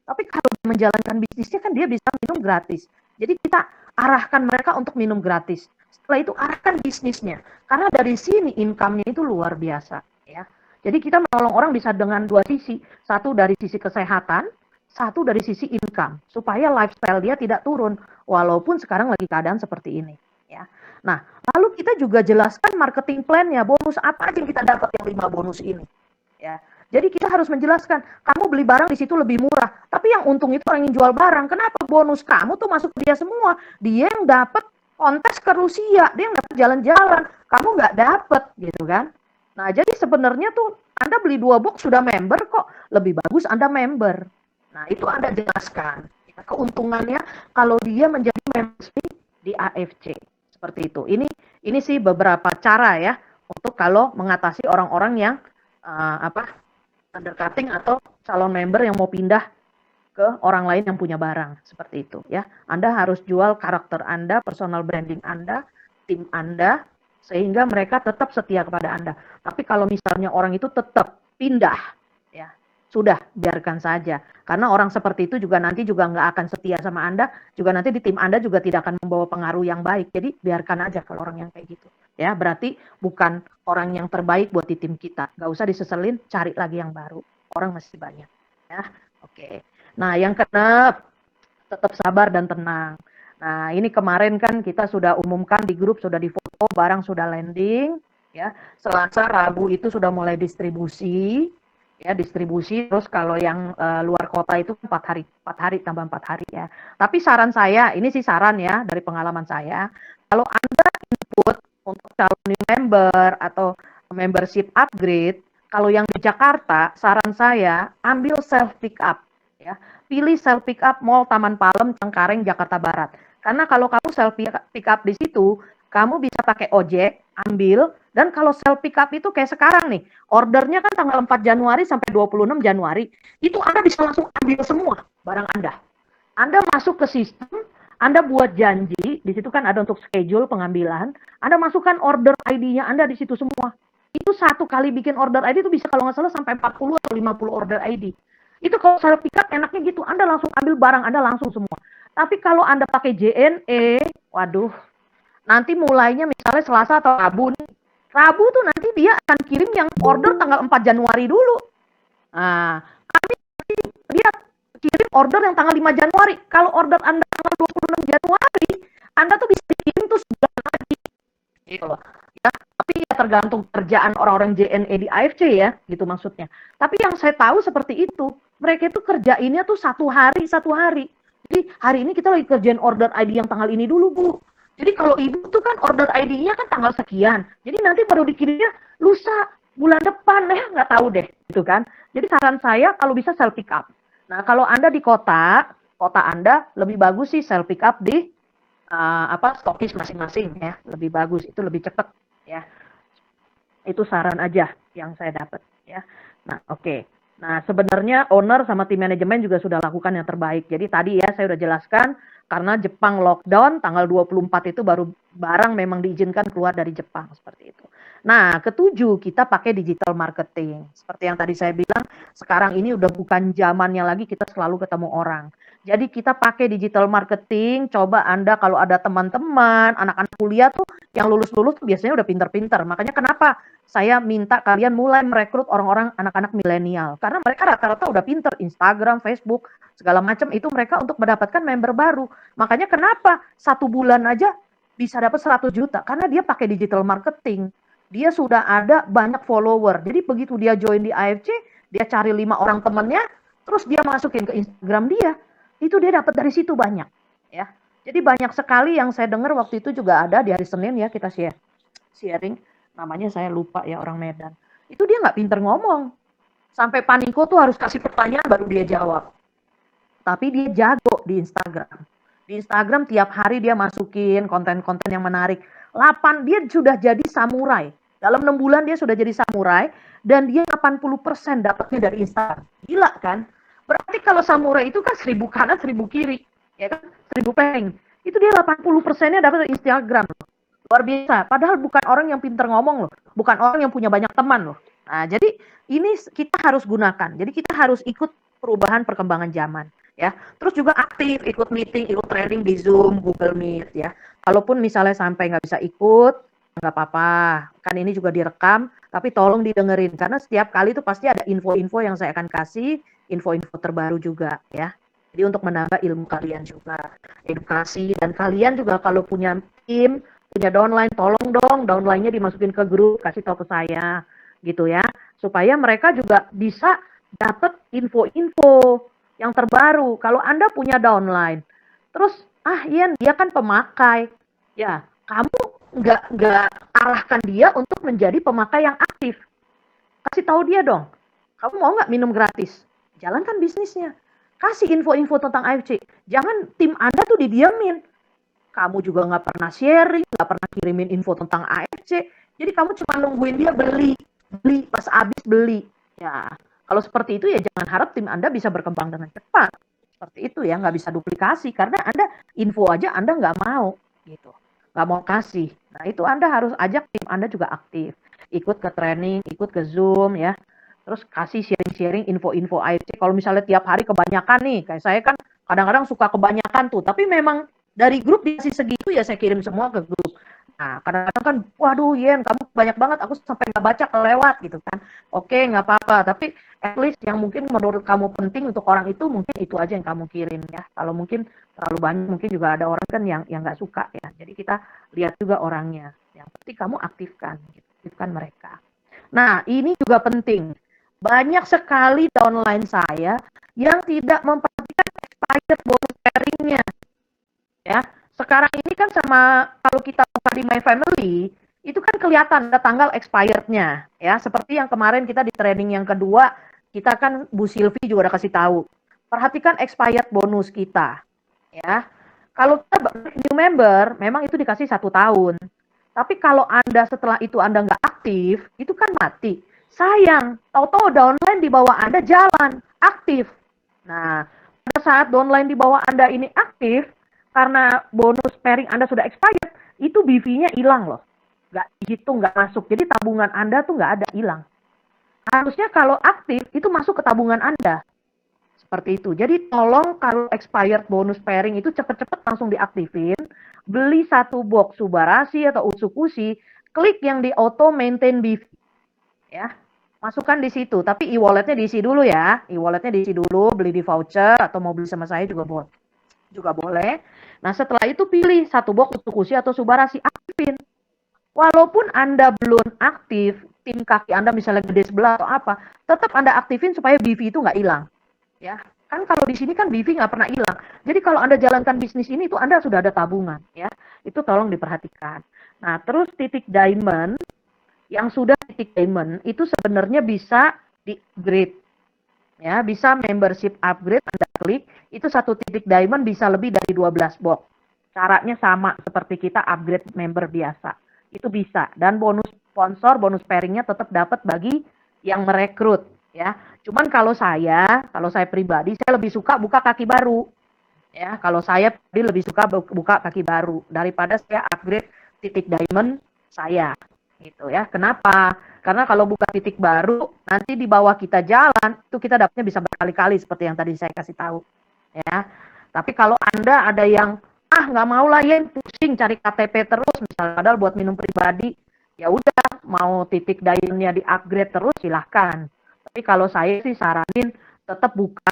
Speaker 1: Tapi kalau menjalankan bisnisnya kan dia bisa minum gratis. Jadi kita arahkan mereka untuk minum gratis. Setelah itu arahkan bisnisnya. Karena dari sini income-nya itu luar biasa ya. Jadi kita menolong orang bisa dengan dua sisi. Satu dari sisi kesehatan, satu dari sisi income. Supaya lifestyle dia tidak turun. Walaupun sekarang lagi keadaan seperti ini. Ya. Nah, lalu kita juga jelaskan marketing plan-nya. Bonus apa aja yang kita dapat yang 5 bonus ini. Ya. Jadi kita harus menjelaskan, kamu beli barang di situ lebih murah. Tapi yang untung itu orang yang jual barang. Kenapa bonus kamu tuh masuk ke dia semua? Dia yang dapat kontes ke Rusia. Dia yang dapat jalan-jalan. Kamu nggak dapat gitu kan. Nah, jadi sebenarnya tuh Anda beli 2 box sudah member kok. Lebih bagus Anda member. Nah, itu Anda jelaskan. Keuntungannya kalau dia menjadi membership di AFC. Seperti itu. Ini sih beberapa cara ya untuk kalau mengatasi orang-orang yang undercutting atau calon member yang mau pindah ke orang lain yang punya barang. Seperti itu ya. Anda harus jual karakter Anda, personal branding Anda tim Anda sehingga mereka tetap setia kepada Anda. Tapi kalau misalnya orang itu tetap pindah, ya sudah biarkan saja. Karena orang seperti itu juga nanti juga nggak akan setia sama Anda, juga nanti di tim Anda juga tidak akan membawa pengaruh yang baik. Jadi biarkan aja kalau orang yang kayak gitu. Ya berarti bukan orang yang terbaik buat di tim kita. Nggak usah diseselin, cari lagi yang baru. Orang masih banyak. Ya, oke. Nah yang keenam, tetap sabar dan tenang. Nah, ini kemarin kan kita sudah umumkan di grup, sudah difoto, barang sudah landing, ya. Selasa, Rabu itu sudah mulai distribusi, ya distribusi. Terus kalau yang luar kota itu 4 hari tambah 4 hari ya. Tapi saran saya, ini sih saran ya dari pengalaman saya, kalau Anda input untuk calon member atau membership upgrade, kalau yang di Jakarta, saran saya ambil self pick up, ya. Pilih self pick up Mall Taman Palem, Cengkareng, Jakarta Barat. Karena kalau kamu self pick up di situ, kamu bisa pakai ojek, ambil, dan kalau self pick up itu kayak sekarang nih, ordernya kan tanggal 4 Januari sampai 26 Januari, itu Anda bisa langsung ambil semua barang Anda. Anda masuk ke sistem, Anda buat janji, di situ kan ada untuk schedule pengambilan, Anda masukkan order ID-nya Anda di situ semua. Itu satu kali bikin order ID itu bisa kalau nggak salah sampai 40 atau 50 order ID. Itu kalau self pick up enaknya gitu, Anda langsung ambil barang Anda langsung semua. Tapi kalau Anda pakai JNE, waduh, nanti mulainya misalnya Selasa atau Rabu nih. Rabu tuh nanti dia akan kirim yang order tanggal 4 Januari dulu. Nah, kami nanti dia kirim order yang tanggal 5 Januari. Kalau order Anda tanggal 26 Januari, Anda tuh bisa kirim tuh sebulan lagi. Gitu loh. Ya, tapi ya tergantung kerjaan orang-orang JNE di AFC ya, gitu maksudnya. Tapi yang saya tahu seperti itu, mereka itu kerjainnya tuh satu hari. Jadi hari ini kita lagi kerjain order ID yang tanggal ini dulu, Bu. Jadi kalau ibu tuh kan order ID-nya kan tanggal sekian. Jadi nanti baru dikirimnya lusa, bulan depan ya, nggak tahu deh, gitu kan. Jadi saran saya kalau bisa self pick up. Nah kalau Anda di kota Anda lebih bagus sih self pick up di stokis masing-masing ya, lebih bagus, itu lebih cepat ya. Itu saran aja yang saya dapat ya. Nah, oke. Nah, sebenarnya owner sama tim manajemen juga sudah lakukan yang terbaik. Jadi tadi ya saya udah jelaskan karena Jepang lockdown tanggal 24 itu baru barang memang diizinkan keluar dari Jepang seperti itu. Nah, ketujuh kita pakai digital marketing. Seperti yang tadi saya bilang, sekarang ini udah bukan zamannya lagi kita selalu ketemu orang. Jadi kita pakai digital marketing, coba Anda kalau ada teman-teman, anak-anak kuliah tuh yang lulus-lulus tuh biasanya udah pinter-pinter. Makanya kenapa saya minta kalian mulai merekrut orang-orang anak-anak milenial. Karena mereka rata-rata udah pinter, Instagram, Facebook, segala macam itu mereka untuk mendapatkan member baru. Makanya kenapa 1 bulan aja bisa dapat 100 juta? Karena dia pakai digital marketing. Dia sudah ada banyak follower. Jadi begitu dia join di AFC, dia cari 5 orang temennya, terus dia masukin ke Instagram dia. Itu dia dapat dari situ banyak. Ya. Jadi banyak sekali yang saya dengar waktu itu juga ada di hari Senin ya kita sharing. Namanya saya lupa ya orang Medan. Itu dia nggak pinter ngomong. Sampai Paniko tuh harus kasih pertanyaan baru dia jawab. Tapi dia jago di Instagram. Di Instagram tiap hari dia masukin konten-konten yang menarik. Dia sudah jadi samurai. Dalam 6 bulan dia sudah jadi samurai. Dan dia 80% dapatnya dari Instagram. Gila kan? Berarti kalau samurai itu kan 1000 kanan 1000 kiri. Ya kan? 1000 peng. Itu dia 80%-nya dapat dari Instagram. Luar biasa. Padahal bukan orang yang pinter ngomong loh. Bukan orang yang punya banyak teman loh. Nah, jadi ini kita harus gunakan. Jadi kita harus ikut perubahan perkembangan zaman. Ya, terus juga aktif ikut meeting, ikut training di Zoom, Google Meet ya. Kalaupun misalnya sampai nggak bisa ikut, nggak apa-apa. Kan ini juga direkam, tapi tolong didengerin karena setiap kali itu pasti ada info-info yang saya akan kasih, info-info terbaru juga ya. Jadi untuk menambah ilmu kalian juga, edukasi dan kalian juga kalau punya tim, punya downline, tolong dong downline-nya dimasukin ke grup, kasih tahu ke saya gitu ya, supaya mereka juga bisa dapat info-info yang terbaru. Kalau Anda punya downline, terus Ian dia kan pemakai, ya kamu nggak arahkan dia untuk menjadi pemakai yang aktif. Kasih tahu dia dong, kamu mau nggak minum gratis? Jalankan bisnisnya. Kasih info-info tentang AFC. Jangan tim Anda tuh didiamin. Kamu juga nggak pernah sharing, nggak pernah kirimin info tentang AFC. Jadi kamu cuma nungguin dia beli pas habis beli. Ya, kalau seperti itu ya jangan harap tim Anda bisa berkembang dengan cepat. Seperti itu ya, nggak bisa duplikasi karena Anda info aja Anda nggak mau gitu. nggak mau kasih. Nah, itu Anda harus ajak tim Anda juga aktif. Ikut ke training, ikut ke Zoom ya. Terus kasih sharing-sharing info-info AFC. Kalau misalnya tiap hari kebanyakan nih, kayak saya kan kadang-kadang suka kebanyakan tuh. Tapi memang dari grup dikasih segitu ya saya kirim semua ke grup. Nah, kadang-kadang kan, waduh Yen, kamu banyak banget, aku sampai nggak baca kelewat gitu kan. Oke, nggak apa-apa. Tapi at least yang mungkin menurut kamu penting untuk orang itu, mungkin itu aja yang kamu kirim ya. Kalau mungkin terlalu banyak, mungkin juga ada orang kan yang nggak suka ya. Jadi kita lihat juga orangnya. Yang penting kamu aktifkan, gitu. Aktifkan mereka. Nah, ini juga penting. Banyak sekali downline saya yang tidak memperhatikan expired bonus pairing-nya ya. Sekarang ini kan sama kalau kita buka di My Family, itu kan kelihatan ada tanggal expired-nya ya. Seperti yang kemarin kita di training yang kedua, kita kan Bu Silvi juga udah kasih tahu. Perhatikan expired bonus kita ya. Kalau kita new member, memang itu dikasih 1 tahun. Tapi kalau Anda setelah itu Anda nggak aktif, itu kan mati. Sayang, tahu-tahu downline di bawah Anda jalan, aktif. Nah, pada saat downline di bawah Anda ini aktif, karena bonus pairing Anda sudah expired, itu BV-nya hilang loh. Nggak dihitung, nggak masuk. Jadi tabungan Anda tuh nggak ada, hilang. Harusnya kalau aktif, itu masuk ke tabungan Anda. Seperti itu. Jadi tolong kalau expired bonus pairing itu cepet-cepet langsung diaktifin. Beli 1 box Subarasi atau Utsukushi, klik yang di auto maintain BV ya. Masukkan di situ, tapi e-walletnya diisi dulu ya. E-walletnya diisi dulu, beli di voucher atau mau beli sama saya juga boleh. Nah, setelah itu pilih 1 box Utsukushi atau Subarasi, aktifin. Walaupun Anda belum aktif, tim kaki Anda misalnya gede sebelah atau apa, tetap Anda aktifin supaya BV itu nggak hilang. Ya, kan kalau di sini kan BV nggak pernah hilang. Jadi kalau Anda jalankan bisnis ini itu Anda sudah ada tabungan ya. Itu tolong diperhatikan. Nah, terus titik diamond yang sudah titik diamond itu sebenarnya bisa di-upgrade ya, bisa membership upgrade Anda klik, itu 1 titik diamond bisa lebih dari 12 box. Caranya sama seperti kita upgrade member biasa. Itu bisa dan bonus sponsor, bonus pairingnya tetap dapat bagi yang merekrut ya. Cuman kalau saya pribadi saya lebih suka buka kaki baru ya. Kalau saya lebih suka buka kaki baru daripada saya upgrade titik diamond saya gitu ya. Kenapa? Karena kalau buka titik baru nanti di bawah kita jalan itu kita dapatnya bisa berkali-kali seperti yang tadi saya kasih tahu ya. Tapi kalau Anda ada yang nggak mau lah ya pusing cari KTP terus misalnya padahal buat minum pribadi, ya udah mau titik diamondnya di upgrade terus silahkan. Tapi kalau saya sih saranin tetap buka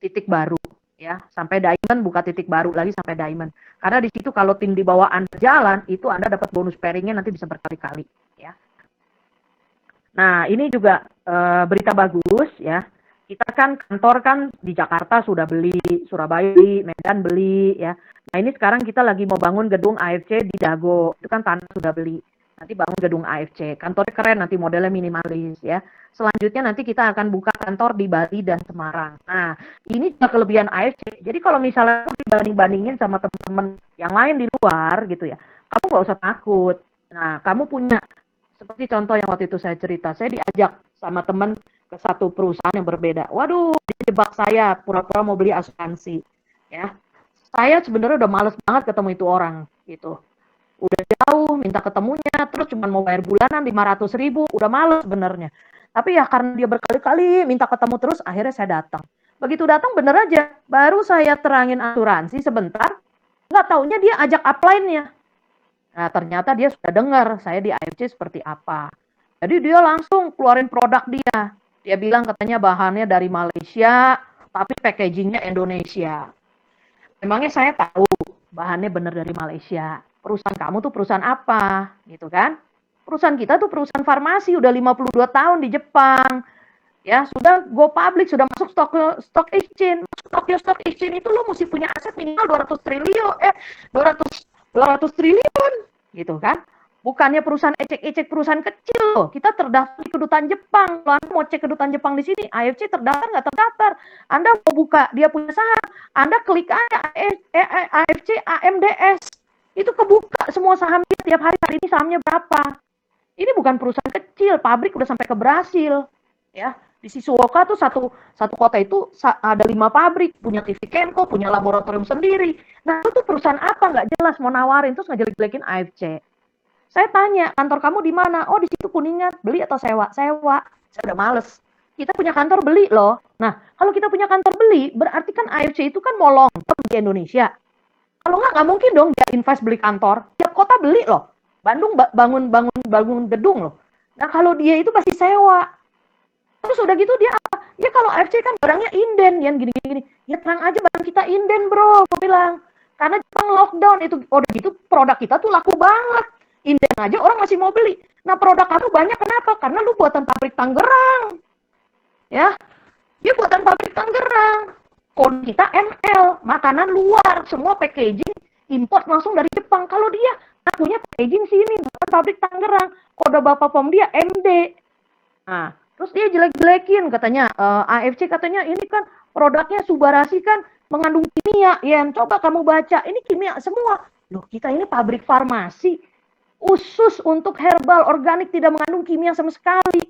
Speaker 1: titik baru ya, sampai diamond, buka titik baru lagi sampai diamond. Karena di situ kalau tim di bawah Anda jalan, itu Anda dapat bonus pairingnya nanti bisa berkali-kali ya. Nah, ini juga berita bagus ya. Kita kan kantor kan di Jakarta sudah beli, Surabaya beli, Medan beli ya. Nah, ini sekarang kita lagi mau bangun gedung AFC di Dago. Itu kan tanah sudah beli. Nanti bangun gedung AFC. Kantornya keren, nanti modelnya minimalis ya. Selanjutnya nanti kita akan buka kantor di Bali dan Semarang. Nah, ini juga kelebihan AFC. Jadi kalau misalnya dibanding-bandingin sama teman-teman yang lain di luar gitu ya, kamu nggak usah takut. Nah, kamu punya seperti contoh yang waktu itu saya cerita, saya diajak sama teman ke satu perusahaan yang berbeda. Waduh, dijebak saya pura-pura mau beli asuransi. Ya, saya sebenarnya udah males banget ketemu itu orang gitu. Udah jauh, minta ketemunya, terus cuma mau bayar bulanan 500.000, udah males sebenarnya. Tapi ya karena dia berkali-kali minta ketemu terus, akhirnya saya datang. Begitu datang bener aja, baru saya terangin asuransi sebentar, nggak taunya dia ajak upline-nya. Nah, ternyata dia sudah dengar saya di AFC seperti apa. Jadi dia langsung keluarin produk dia. Dia bilang katanya bahannya dari Malaysia, tapi packagingnya Indonesia. Memangnya saya tahu bahannya benar dari Malaysia. Perusahaan kamu tuh perusahaan apa? Gitu kan? Perusahaan kita tuh perusahaan farmasi, udah 52 tahun di Jepang. Ya, sudah go public, sudah masuk stock exchange. Stock exchange itu lo mesti punya aset minimal 200 triliun, 200 triliun gitu kan. Bukannya perusahaan ecek-ecek perusahaan kecil loh. Kita terdaftar di kedutaan Jepang. Kalau Anda mau cek kedutaan Jepang di sini, AFC terdaftar nggak terdaftar. Anda mau buka dia punya saham, Anda klik aja AFC AMDS. Itu kebuka semua sahamnya tiap hari ini sahamnya berapa. Ini bukan perusahaan kecil, pabrik udah sampai ke Brasil. Ya, Di Shizuoka tuh satu kota itu ada 5 pabrik, punya TV Kenko, punya laboratorium sendiri. Nah, itu tuh perusahaan apa nggak jelas mau nawarin terus ngejelek-jelekin AFC. Saya tanya, kantor kamu di mana? Oh, di situ Kuningan. Beli atau sewa? Sewa. Saya udah males. Kita punya kantor beli loh. Nah, kalau kita punya kantor beli, berarti kan AFC itu kan mau long term di Indonesia. Kalau nggak mungkin dong dia invest beli kantor. Tiap kota beli loh. Bandung bangun gedung loh. Nah, kalau dia itu pasti sewa. Terus udah gitu dia apa? Ya kalau AFC kan barangnya inden, yang gini-gini. Ya terang aja barang kita inden bro, aku bilang. Karena Jepang lockdown itu, udah gitu produk kita tuh laku banget. Inden aja orang masih mau beli. Nah produk kamu banyak kenapa? Karena lu buatan pabrik Tangerang. Ya, dia buatan pabrik Tangerang. Kode kita ML, makanan luar, semua packaging import langsung dari Jepang. Kalau dia punya packaging sini, bukan pabrik Tangerang. Kode bapak pom dia MD. Nah, terus dia jelek-jelekin katanya AFC katanya ini kan produknya Subarashi kan mengandung kimia. Ya, coba kamu baca, ini kimia semua. Loh, kita ini pabrik farmasi khusus untuk herbal organik tidak mengandung kimia sama sekali.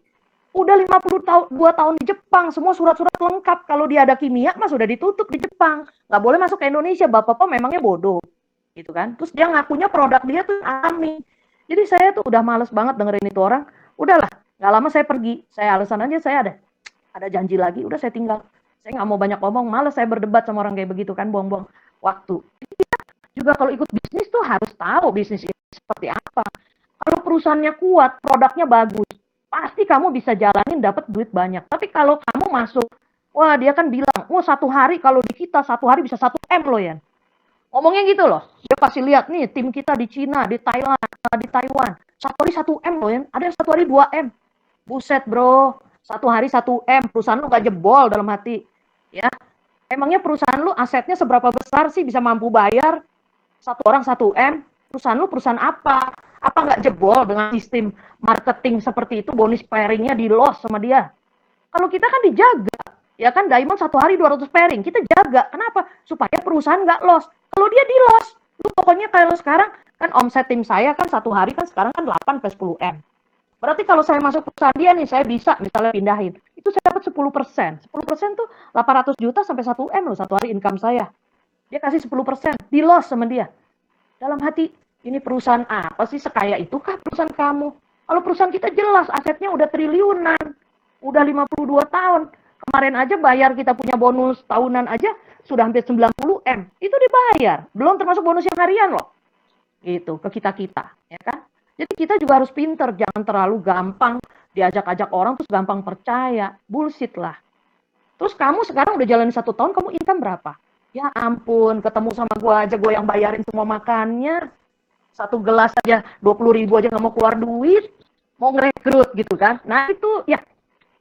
Speaker 1: Udah 52 tahun di Jepang, semua surat-surat lengkap. Kalau dia ada kimia, mas sudah ditutup di Jepang. Nggak boleh masuk ke Indonesia, bapak-bapak memangnya bodoh. Gitu kan. Terus dia ngakunya produk dia tuh alami. Jadi saya tuh udah males banget dengerin itu orang. Udahlah, nggak lama saya pergi. Saya alasan aja saya ada janji lagi. Udah saya tinggal. Saya nggak mau banyak ngomong. Males saya berdebat sama orang kayak begitu kan, buang-buang waktu. Juga kalau ikut bisnis tuh harus tahu bisnis ini seperti apa. Kalau perusahaannya kuat, produknya bagus, pasti kamu bisa jalanin dapat duit banyak. Tapi kalau kamu masuk, wah dia kan bilang, oh satu hari kalau di kita satu hari bisa 1 M loh ya. Ngomongnya gitu loh. Dia kasih lihat nih tim kita di Cina, di Thailand, di Taiwan. Satu hari 1 M loh ya. Ada yang satu hari 2 M. Buset bro. Satu hari 1 M. Perusahaan lu gak jebol dalam hati. Ya. Emangnya perusahaan lu asetnya seberapa besar sih bisa mampu bayar? Satu orang 1 M. Perusahaan lu perusahaan apa? Apa nggak jebol dengan sistem marketing seperti itu, bonus pairingnya di loss sama dia? Kalau kita kan dijaga, ya kan Diamond satu hari 200 pairing, kita jaga. Kenapa? Supaya perusahaan nggak loss. Kalau dia di loss, lu pokoknya kalau sekarang kan omset tim saya kan satu hari kan sekarang kan 8 plus 10 M. Berarti kalau saya masuk perusahaan dia nih, saya bisa misalnya pindahin. Itu saya dapat 10%. 10% tuh 800 juta sampai 1 M loh satu hari income saya. Dia kasih 10%, di loss sama dia. Dalam hati, ini perusahaan apa sih sekaya itukah perusahaan kamu? Kalau perusahaan kita jelas asetnya udah triliunan, udah 52 tahun. Kemarin aja bayar kita punya bonus tahunan aja sudah hampir 90 M. Itu dibayar, belum termasuk bonus yang harian loh. Gitu, ke kita-kita, ya kan? Jadi kita juga harus pinter, jangan terlalu gampang diajak-ajak orang terus gampang percaya. Bullshit lah. Terus kamu sekarang udah jalan 1 tahun, kamu income berapa? Ya ampun, ketemu sama gue aja, gue yang bayarin semua makannya. Satu gelas aja 20.000 aja nggak mau keluar duit, mau ngerekrut gitu kan. Nah itu ya,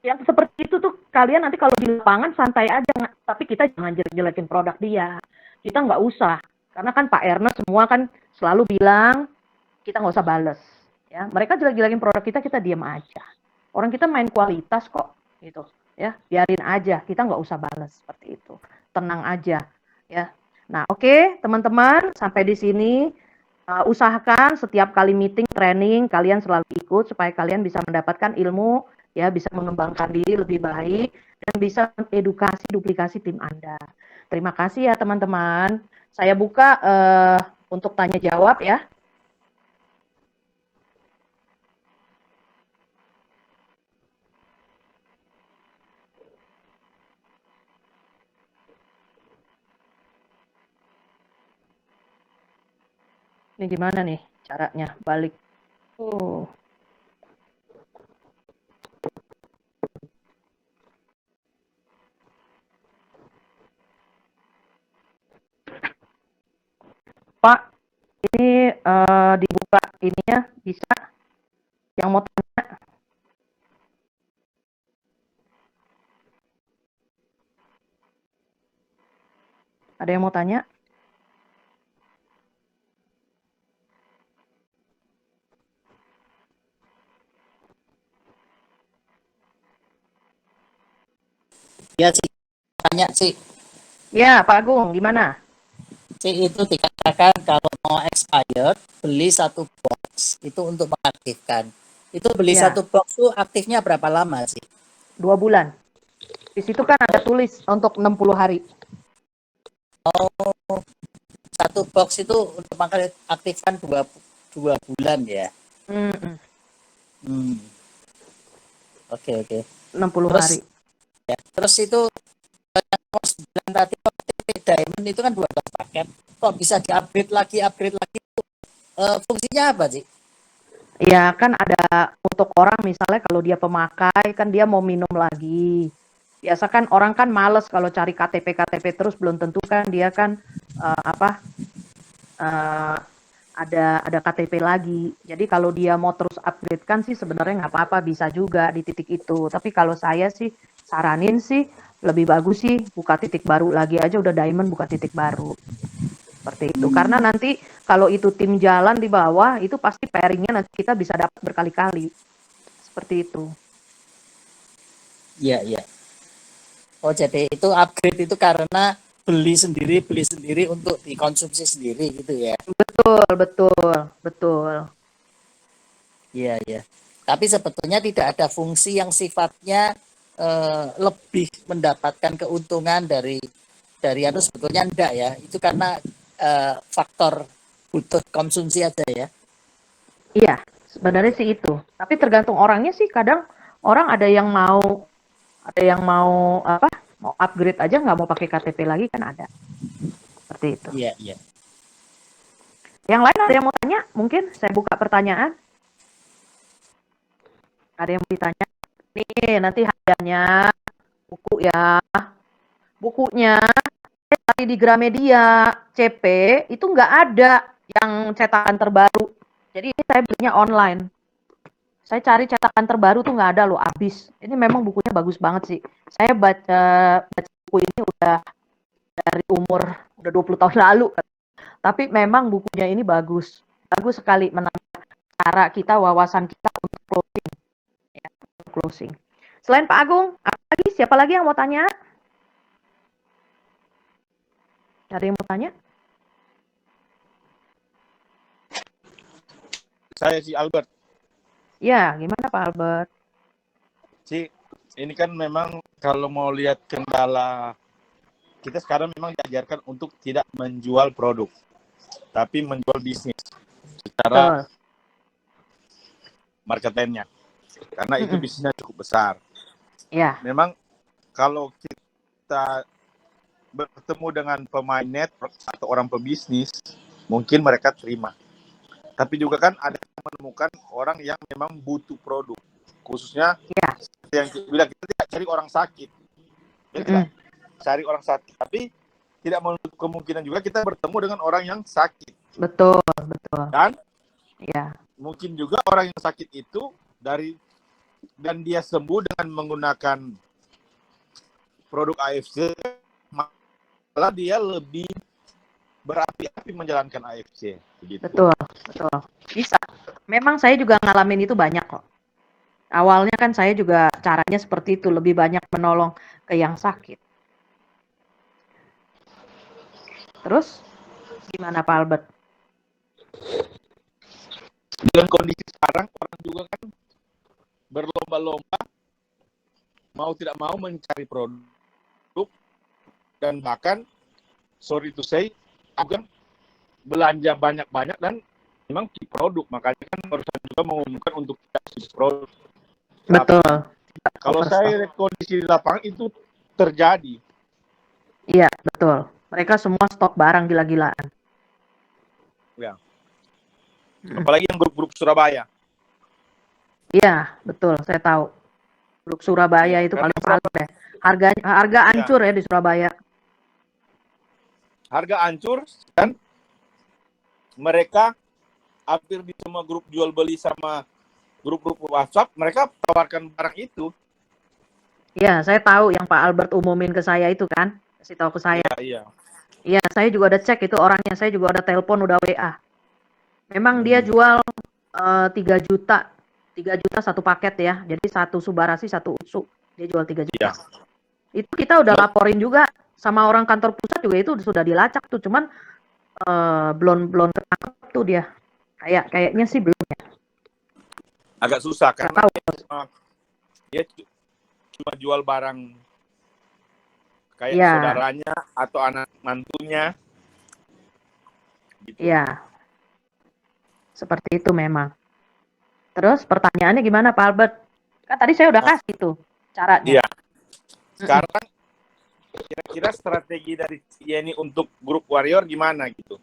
Speaker 1: yang seperti itu tuh kalian nanti kalau di lapangan santai aja, tapi kita jangan jelek-jelekin produk dia. Kita nggak usah, karena kan Pak Ernest semua kan selalu bilang kita nggak usah bales. Ya, mereka jelek-jelekin produk kita diam aja. Orang kita main kualitas kok, gitu. Ya, biarin aja, kita nggak usah balas seperti itu. Tenang aja, ya. Nah, oke, teman-teman, sampai di sini usahakan setiap kali meeting, training, kalian selalu ikut supaya kalian bisa mendapatkan ilmu, ya, bisa mengembangkan diri lebih baik dan bisa edukasi duplikasi tim Anda. Terima kasih ya, teman-teman. Saya buka untuk tanya jawab ya. Ini gimana nih caranya balik? Oh. Pak, ini dibuka ininya bisa? Yang mau tanya? Ada yang mau tanya?
Speaker 2: Ya sih, tanya sih.
Speaker 1: Ya, Pak Agung, gimana?
Speaker 2: Sih itu dikatakan kalau mau expired, beli satu box itu untuk mengaktifkan. Itu beli
Speaker 1: Ya,
Speaker 2: satu box tuh aktifnya berapa lama sih?
Speaker 1: 2 bulan. Di situ kan ada tulis untuk 60 hari.
Speaker 2: Oh, satu box itu untuk aktifkan dua bulan ya.
Speaker 1: Mm-mm.
Speaker 2: Hmm, oke oke.
Speaker 1: 60
Speaker 2: Terus
Speaker 1: hari.
Speaker 2: ya, terus itu Mas bilang tadi OTP Diamond itu kan 12 paket. Kok bisa upgrade lagi? Fungsinya apa sih?
Speaker 1: Ya kan ada untuk orang misalnya kalau dia pemakai kan dia mau minum lagi. Biasa kan orang kan males kalau cari KTP terus belum tentu kan dia kan apa eh, ada KTP lagi. Jadi kalau dia mau terus upgrade kan sih sebenarnya nggak apa-apa bisa juga di titik itu. Tapi kalau saya sih saranin sih lebih bagus sih buka titik baru lagi aja udah diamond buka titik baru. Seperti itu. Karena nanti kalau itu tim jalan di bawah itu pasti pairingnya nanti kita bisa dapat berkali-kali. Seperti itu.
Speaker 2: Iya iya. Oh jadi itu upgrade itu karena beli sendiri untuk dikonsumsi sendiri gitu ya.
Speaker 1: Betul, betul, betul.
Speaker 2: Iya iya. Tapi sebetulnya tidak ada fungsi yang sifatnya lebih mendapatkan keuntungan dari anu sebetulnya enggak ya. Itu karena faktor butuh konsumsi aja ya.
Speaker 1: Iya, sebenarnya sih itu. Tapi tergantung orangnya sih kadang orang ada yang mau apa? Mau upgrade aja nggak mau pakai KTP lagi kan ada. Seperti itu.
Speaker 2: Iya iya.
Speaker 1: Yang lain ada yang mau tanya? Mungkin saya buka pertanyaan. Ada yang mau ditanya? Nih, nanti hadiahnya buku ya. Bukunya tadi di Gramedia CP itu nggak ada yang cetakan terbaru. Jadi ini saya belinya online. Saya cari cetakan terbaru tuh nggak ada loh, habis. Ini memang bukunya bagus banget sih. Saya baca buku ini udah dari umur udah 20 tahun lalu. Tapi memang bukunya ini bagus. Bagus sekali menambah cara kita, wawasan kita untuk closing. Ya, untuk closing. Selain Pak Agung, apa lagi? Siapa lagi yang mau tanya? Ada yang mau tanya?
Speaker 3: Saya si Albert.
Speaker 1: Ya, gimana Pak Albert?
Speaker 3: Ini kan memang kalau mau lihat kendala kita sekarang memang diajarkan untuk tidak menjual produk, tapi menjual bisnis secara
Speaker 1: Betul.
Speaker 3: marketingnya. Karena itu bisnisnya cukup besar.
Speaker 1: Ya.
Speaker 3: Memang kalau kita bertemu dengan pemain network atau orang pebisnis, mungkin mereka terima. Tapi juga kan ada yang menemukan orang yang memang butuh produk. Khususnya
Speaker 1: Ya.
Speaker 3: yang kita bilang, kita tidak cari orang sakit. Kita tidak cari orang sakit. Tapi tidak menutup kemungkinan juga kita bertemu dengan orang yang sakit.
Speaker 1: Betul, betul.
Speaker 3: Dan
Speaker 1: ya,
Speaker 3: mungkin juga orang yang sakit itu dan dia sembuh dengan menggunakan produk AFC, malah dia lebih berapi-api menjalankan AFC. Begitu.
Speaker 1: betul, betul. Bisa. Memang saya juga ngalamin itu banyak kok. Awalnya kan saya juga caranya seperti itu, lebih banyak menolong ke yang sakit. Terus gimana Pak Albert?
Speaker 3: Dengan kondisi sekarang orang juga kan berlomba-lomba mau tidak mau mencari produk dan bahkan sorry to say juga belanja banyak-banyak dan memang di produk, makanya kan barusan juga mengumumkan untuk di produk.
Speaker 1: Betul.
Speaker 3: Kalau saya lihat kondisi di lapangan itu terjadi.
Speaker 1: Iya, betul. Mereka semua stok barang gila-gilaan.
Speaker 3: Ya. Apalagi yang grup-grup Surabaya.
Speaker 1: Iya, betul. Saya tahu. Grup Surabaya itu paling parah deh. Harga hancur ya di Surabaya.
Speaker 3: Harga hancur dan mereka hampir di semua grup jual beli sama grup-grup WhatsApp mereka tawarkan barang itu.
Speaker 1: Iya, saya tahu yang Pak Albert umumin ke saya itu kan. Kasih tahu ke saya.
Speaker 3: Iya.
Speaker 1: Iya, saya juga udah cek itu orangnya. Saya juga udah telepon, udah WA. Memang dia jual 3 juta. 3 juta satu paket ya. Jadi satu subarasi, satu usu. Dia jual 3 juta.
Speaker 3: Iya.
Speaker 1: Itu kita udah laporin juga sama orang kantor pusat juga itu sudah dilacak tuh. Cuman belum ketangkep tuh dia. Kayaknya sih belum ya.
Speaker 3: Agak susah karena
Speaker 1: tahu.
Speaker 3: dia cuma jual barang kayak
Speaker 1: Iya,
Speaker 3: saudaranya atau anak mantunya gitu.
Speaker 1: iya, seperti itu memang. Terus pertanyaannya gimana Pak Albert? Kan tadi saya udah
Speaker 3: Nah,
Speaker 1: kasih tuh caranya.
Speaker 3: iya.
Speaker 1: Mm-mm.
Speaker 3: Sekarang kira-kira strategi dari Yeni untuk grup warrior gimana gitu?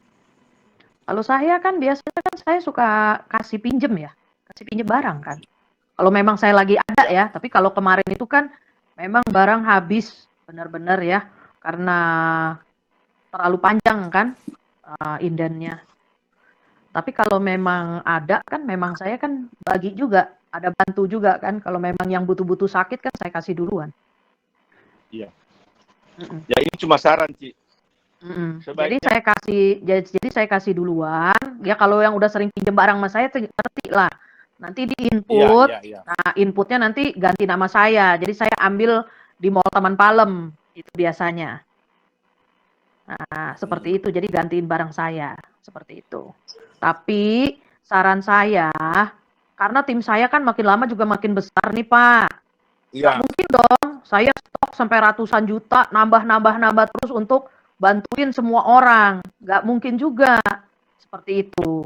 Speaker 1: Kalau saya kan biasanya kan saya suka kasih pinjem ya, kasih pinjem barang kan. Kalau memang saya lagi ada
Speaker 3: Ya,
Speaker 1: ya, tapi kalau kemarin itu kan memang barang habis benar-benar ya, karena terlalu panjang kan indennya. Tapi kalau memang ada kan memang saya kan bagi juga, ada bantu juga kan. Kalau memang yang butuh-butuh sakit kan saya kasih duluan.
Speaker 3: iya.
Speaker 1: Mm-mm.
Speaker 3: Ya ini cuma saran, Ci.
Speaker 1: Mm-mm. Jadi
Speaker 3: Sebaiknya
Speaker 1: saya kasih, jadi saya kasih duluan. Ya kalau yang udah sering pinjam barang sama saya ngerti lah. Nanti di
Speaker 3: iya,
Speaker 1: input,
Speaker 3: iya, iya.
Speaker 1: nah inputnya nanti ganti nama saya. Jadi saya ambil di Mall Taman Palem itu biasanya. Nah, seperti itu. Jadi gantiin barang saya seperti itu. Tapi saran saya, karena tim saya kan makin lama juga makin besar nih Pak. Nggak
Speaker 3: Iya,
Speaker 1: mungkin dong saya stok sampai ratusan juta, nambah terus untuk bantuin semua orang. Nggak mungkin juga seperti itu.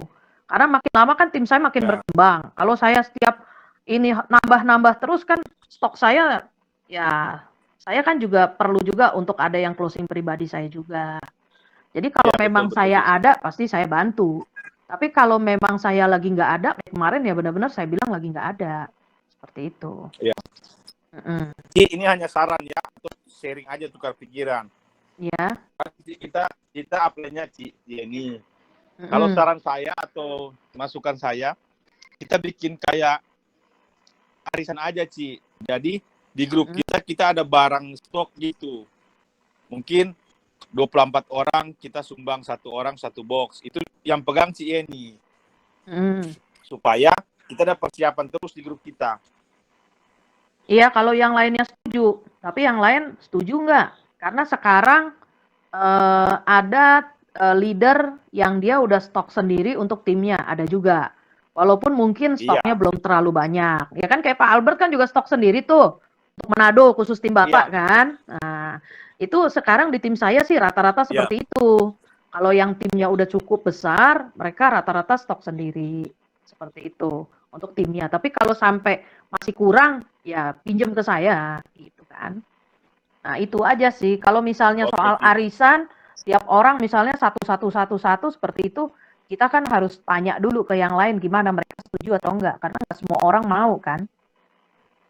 Speaker 1: Karena makin lama kan tim saya makin
Speaker 3: iya.
Speaker 1: berkembang. Kalau saya setiap ini nambah terus kan stok saya, ya saya kan juga perlu juga untuk ada yang closing pribadi saya juga. Jadi kalau
Speaker 3: Iya, betul,
Speaker 1: memang
Speaker 3: betul,
Speaker 1: saya
Speaker 3: Ci.
Speaker 1: ada, pasti saya bantu. Tapi kalau memang saya lagi nggak ada, kayak kemarin ya benar-benar saya bilang lagi nggak ada. Seperti itu.
Speaker 3: Iya.
Speaker 1: Mm-mm.
Speaker 3: Ci, ini hanya saran ya, untuk sharing aja tukar pikiran.
Speaker 1: Ya.
Speaker 3: Pasti kita apply-nya, Ci, Yeni. Kalau
Speaker 1: Mm-mm.
Speaker 3: saran saya atau masukan saya, kita bikin kayak arisan aja, Ci. Jadi di grup
Speaker 1: Mm-mm.
Speaker 3: kita ada barang stok gitu. Mungkin 24 orang kita sumbang satu orang satu box. Itu yang pegang si Yeni.
Speaker 1: Mm.
Speaker 3: Supaya kita ada persiapan terus di grup kita.
Speaker 1: Iya, kalau yang lainnya setuju. Tapi yang lain setuju nggak? Karena sekarang ada leader yang dia udah stok sendiri untuk timnya, ada juga. Walaupun mungkin
Speaker 3: Iya,
Speaker 1: stoknya belum terlalu banyak. Ya kan kayak Pak Albert kan juga stok sendiri tuh untuk Manado khusus tim Bapak
Speaker 3: iya,
Speaker 1: kan. Nah, itu sekarang di tim saya sih rata-rata
Speaker 3: iya.
Speaker 1: seperti itu. Kalau yang timnya udah cukup besar, mereka rata-rata stok sendiri. Seperti itu untuk timnya. Tapi kalau sampai masih kurang, ya pinjam ke saya gitu kan. Nah, itu aja sih. Kalau misalnya
Speaker 3: Oke,
Speaker 1: soal
Speaker 3: Ci.
Speaker 1: arisan, tiap orang misalnya satu seperti itu, kita kan harus tanya dulu ke yang lain gimana mereka setuju atau enggak. Karena nggak semua orang mau kan.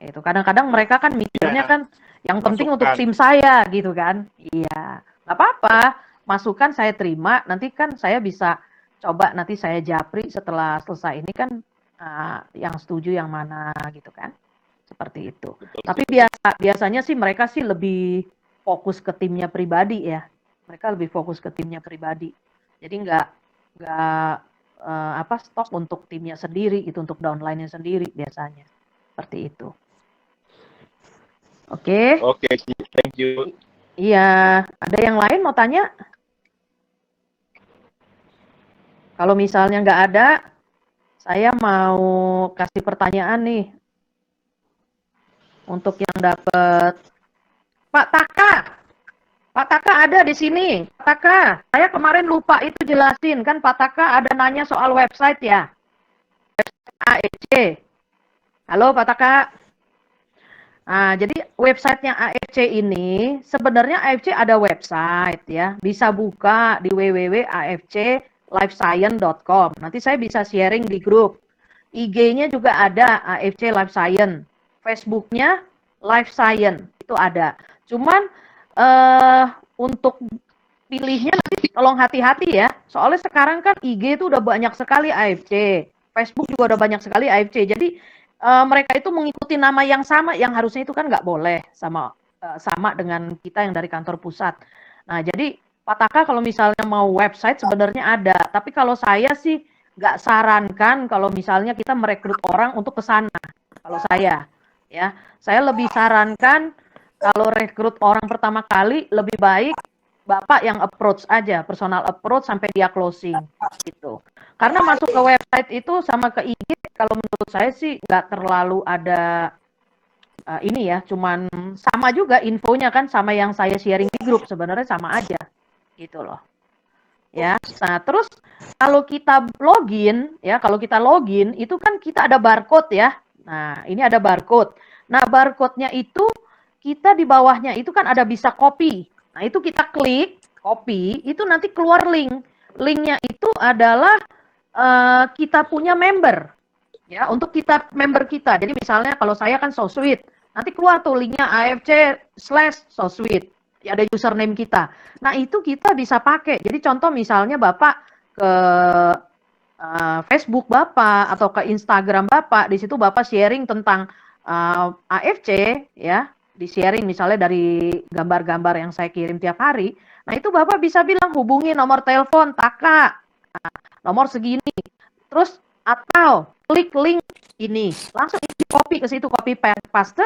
Speaker 1: Itu kadang-kadang
Speaker 3: Iya,
Speaker 1: mereka kan mikirnya
Speaker 3: iya.
Speaker 1: kan yang penting untuk
Speaker 3: Masukan.
Speaker 1: tim saya gitu kan. Iya, nggak apa-apa. Masukan saya terima. Nanti kan saya bisa coba nanti saya japri setelah selesai ini kan yang setuju yang mana gitu kan. Seperti itu.
Speaker 3: Betul, Ci,
Speaker 1: Tapi
Speaker 3: betul.
Speaker 1: biasanya sih mereka sih lebih fokus ke timnya pribadi ya. Mereka lebih fokus ke timnya pribadi. Jadi nggak stok untuk timnya sendiri gitu, untuk downline-nya sendiri biasanya. Seperti itu. Oke.
Speaker 3: Oke, Ci. Thank you.
Speaker 1: Iya, ada yang lain mau tanya? Kalau misalnya nggak ada, saya mau kasih pertanyaan nih untuk yang dapat. Pak Taka, Pak Taka ada di sini. Pak Taka, saya kemarin lupa itu jelasin kan Pak Taka ada nanya soal website ya. AFC. Halo Pak Taka. Nah, jadi websitenya AFC ini sebenarnya AFC ada website ya. Bisa buka di www.afclifescience.com. Nanti saya bisa sharing di grup. IG-nya juga ada AFC Life Science. Facebook-nya Life Science itu ada. Cuman untuk pilihnya nanti tolong hati-hati ya. Soalnya sekarang kan IG itu udah banyak sekali AFC. Facebook juga udah banyak sekali AFC. Jadi mereka itu mengikuti nama yang sama, yang harusnya itu kan nggak boleh sama dengan kita yang dari kantor pusat. Nah, jadi Pak Taka kalau misalnya mau website sebenarnya ada, tapi kalau saya sih nggak sarankan kalau misalnya kita merekrut orang untuk ke sana. Kalau saya, ya, saya lebih sarankan kalau rekrut orang pertama kali lebih baik Bapak yang approach aja, personal approach sampai dia closing gitu. Karena masuk ke website itu sama ke IG kalau menurut saya sih nggak terlalu ada ini ya, cuman sama juga infonya kan sama yang saya sharing di grup, sebenarnya sama aja gitu loh. Ya. Nah, terus kalau kita login ya, kalau kita login itu kan kita ada barcode ya. Nah, ini ada barcode. Nah, barcode-nya itu kita di bawahnya itu kan ada bisa copy. Nah, itu kita klik copy, itu nanti keluar link. Linknya itu adalah kita punya member ya, untuk kita member kita. Jadi misalnya kalau saya kan SoSweet, nanti keluar tuh linknya AFC/SoSweet. Ya, ada username kita. Nah, itu kita bisa pakai. Jadi contoh misalnya Bapak ke Facebook Bapak atau ke Instagram Bapak, di situ Bapak sharing tentang AFC ya, di sharing misalnya dari gambar-gambar yang saya kirim tiap hari. Nah, itu Bapak bisa bilang hubungi nomor telepon Taka, nomor segini. Terus atau klik link ini, langsung isi copy ke situ, copy paste,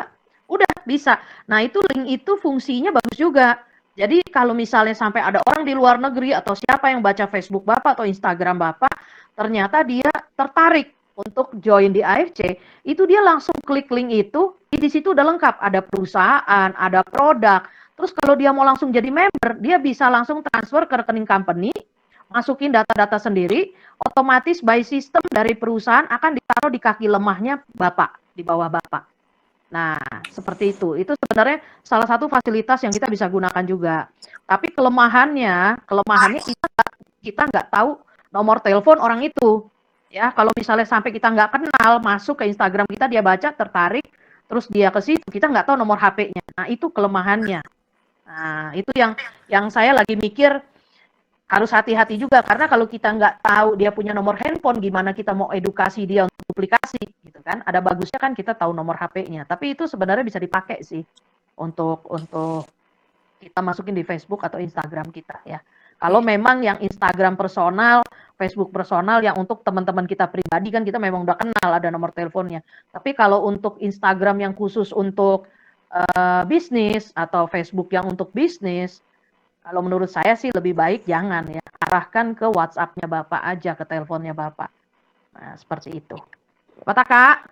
Speaker 1: udah bisa. Nah, itu link itu fungsinya bagus juga. Jadi kalau misalnya sampai ada orang di luar negeri atau siapa yang baca Facebook Bapak atau Instagram Bapak, ternyata dia tertarik untuk join di AFC, itu dia langsung klik link itu, di situ udah lengkap, ada perusahaan, ada produk. Terus kalau dia mau langsung jadi member, dia bisa langsung transfer ke rekening company, masukin data-data sendiri, otomatis by system dari perusahaan akan ditaruh di kaki lemahnya Bapak, di bawah Bapak. Nah, seperti itu. Itu sebenarnya salah satu fasilitas yang kita bisa gunakan juga. Tapi kelemahannya kita nggak tahu nomor telepon orang itu. Ya, kalau misalnya sampai kita nggak kenal, masuk ke Instagram kita, dia baca, tertarik, terus dia ke situ, kita nggak tahu nomor HP-nya. Nah, itu kelemahannya. Nah, itu yang saya lagi mikir, harus hati-hati juga, karena kalau kita nggak tahu dia punya nomor handphone, gimana kita mau edukasi dia untuk duplikasi, gitu kan? Ada bagusnya kan kita tahu nomor HP-nya, tapi itu sebenarnya bisa dipakai sih untuk kita masukin di Facebook atau Instagram kita ya. Kalau memang yang Instagram personal, Facebook personal yang untuk teman-teman kita pribadi kan kita memang udah kenal ada nomor teleponnya. Tapi kalau untuk Instagram yang khusus untuk bisnis atau Facebook yang untuk bisnis, kalau menurut saya sih lebih baik jangan ya, arahkan ke WhatsApp-nya Bapak aja, ke teleponnya Bapak. Nah, seperti itu. Pak Taka,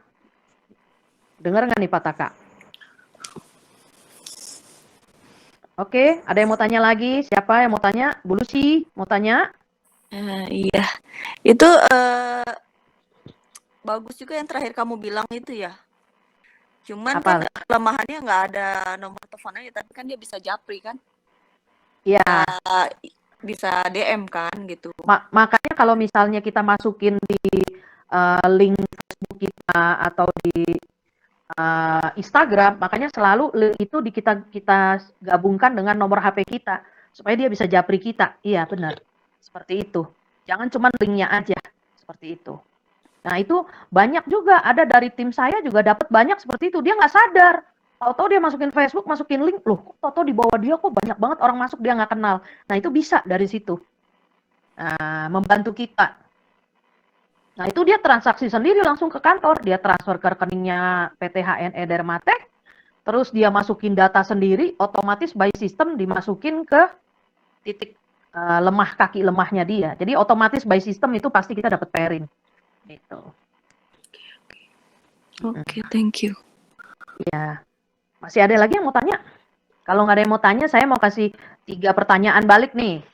Speaker 1: dengar nggak nih Pak Taka? Oke, ada yang mau tanya lagi? Siapa yang mau tanya? Bu Lucy, mau tanya?
Speaker 4: Iya, itu bagus juga yang terakhir kamu bilang itu ya. Cuman
Speaker 1: Apa?
Speaker 4: kan kelemahannya nggak ada nomor telepon aja, tapi kan dia bisa japri kan,
Speaker 1: Iya,
Speaker 4: bisa DM kan gitu.
Speaker 1: makanya kalau misalnya kita masukin di link Facebook kita atau di Instagram, makanya selalu link itu kita gabungkan dengan nomor HP kita supaya dia bisa japri kita. Iya, benar. Seperti itu. Jangan cuma linknya aja. Seperti itu. Nah, itu banyak juga, ada dari tim saya juga dapat banyak seperti itu. Dia nggak sadar. Tahu-tahu dia masukin Facebook, masukin link, loh, tahu-tahu di bawah dia kok banyak banget orang masuk dia nggak kenal. Nah, itu bisa dari situ. Nah, membantu kita. Nah, itu dia transaksi sendiri langsung ke kantor, dia transfer ke rekeningnya PT HNE Dermatek, terus dia masukin data sendiri, otomatis by system dimasukin ke titik lemah, kaki lemahnya dia. Jadi otomatis by system itu pasti kita dapat pairing. Gitu.
Speaker 4: Oke, thank you.
Speaker 1: Ya, masih ada lagi yang mau tanya? Kalau nggak ada yang mau tanya, saya mau kasih 3 pertanyaan balik nih.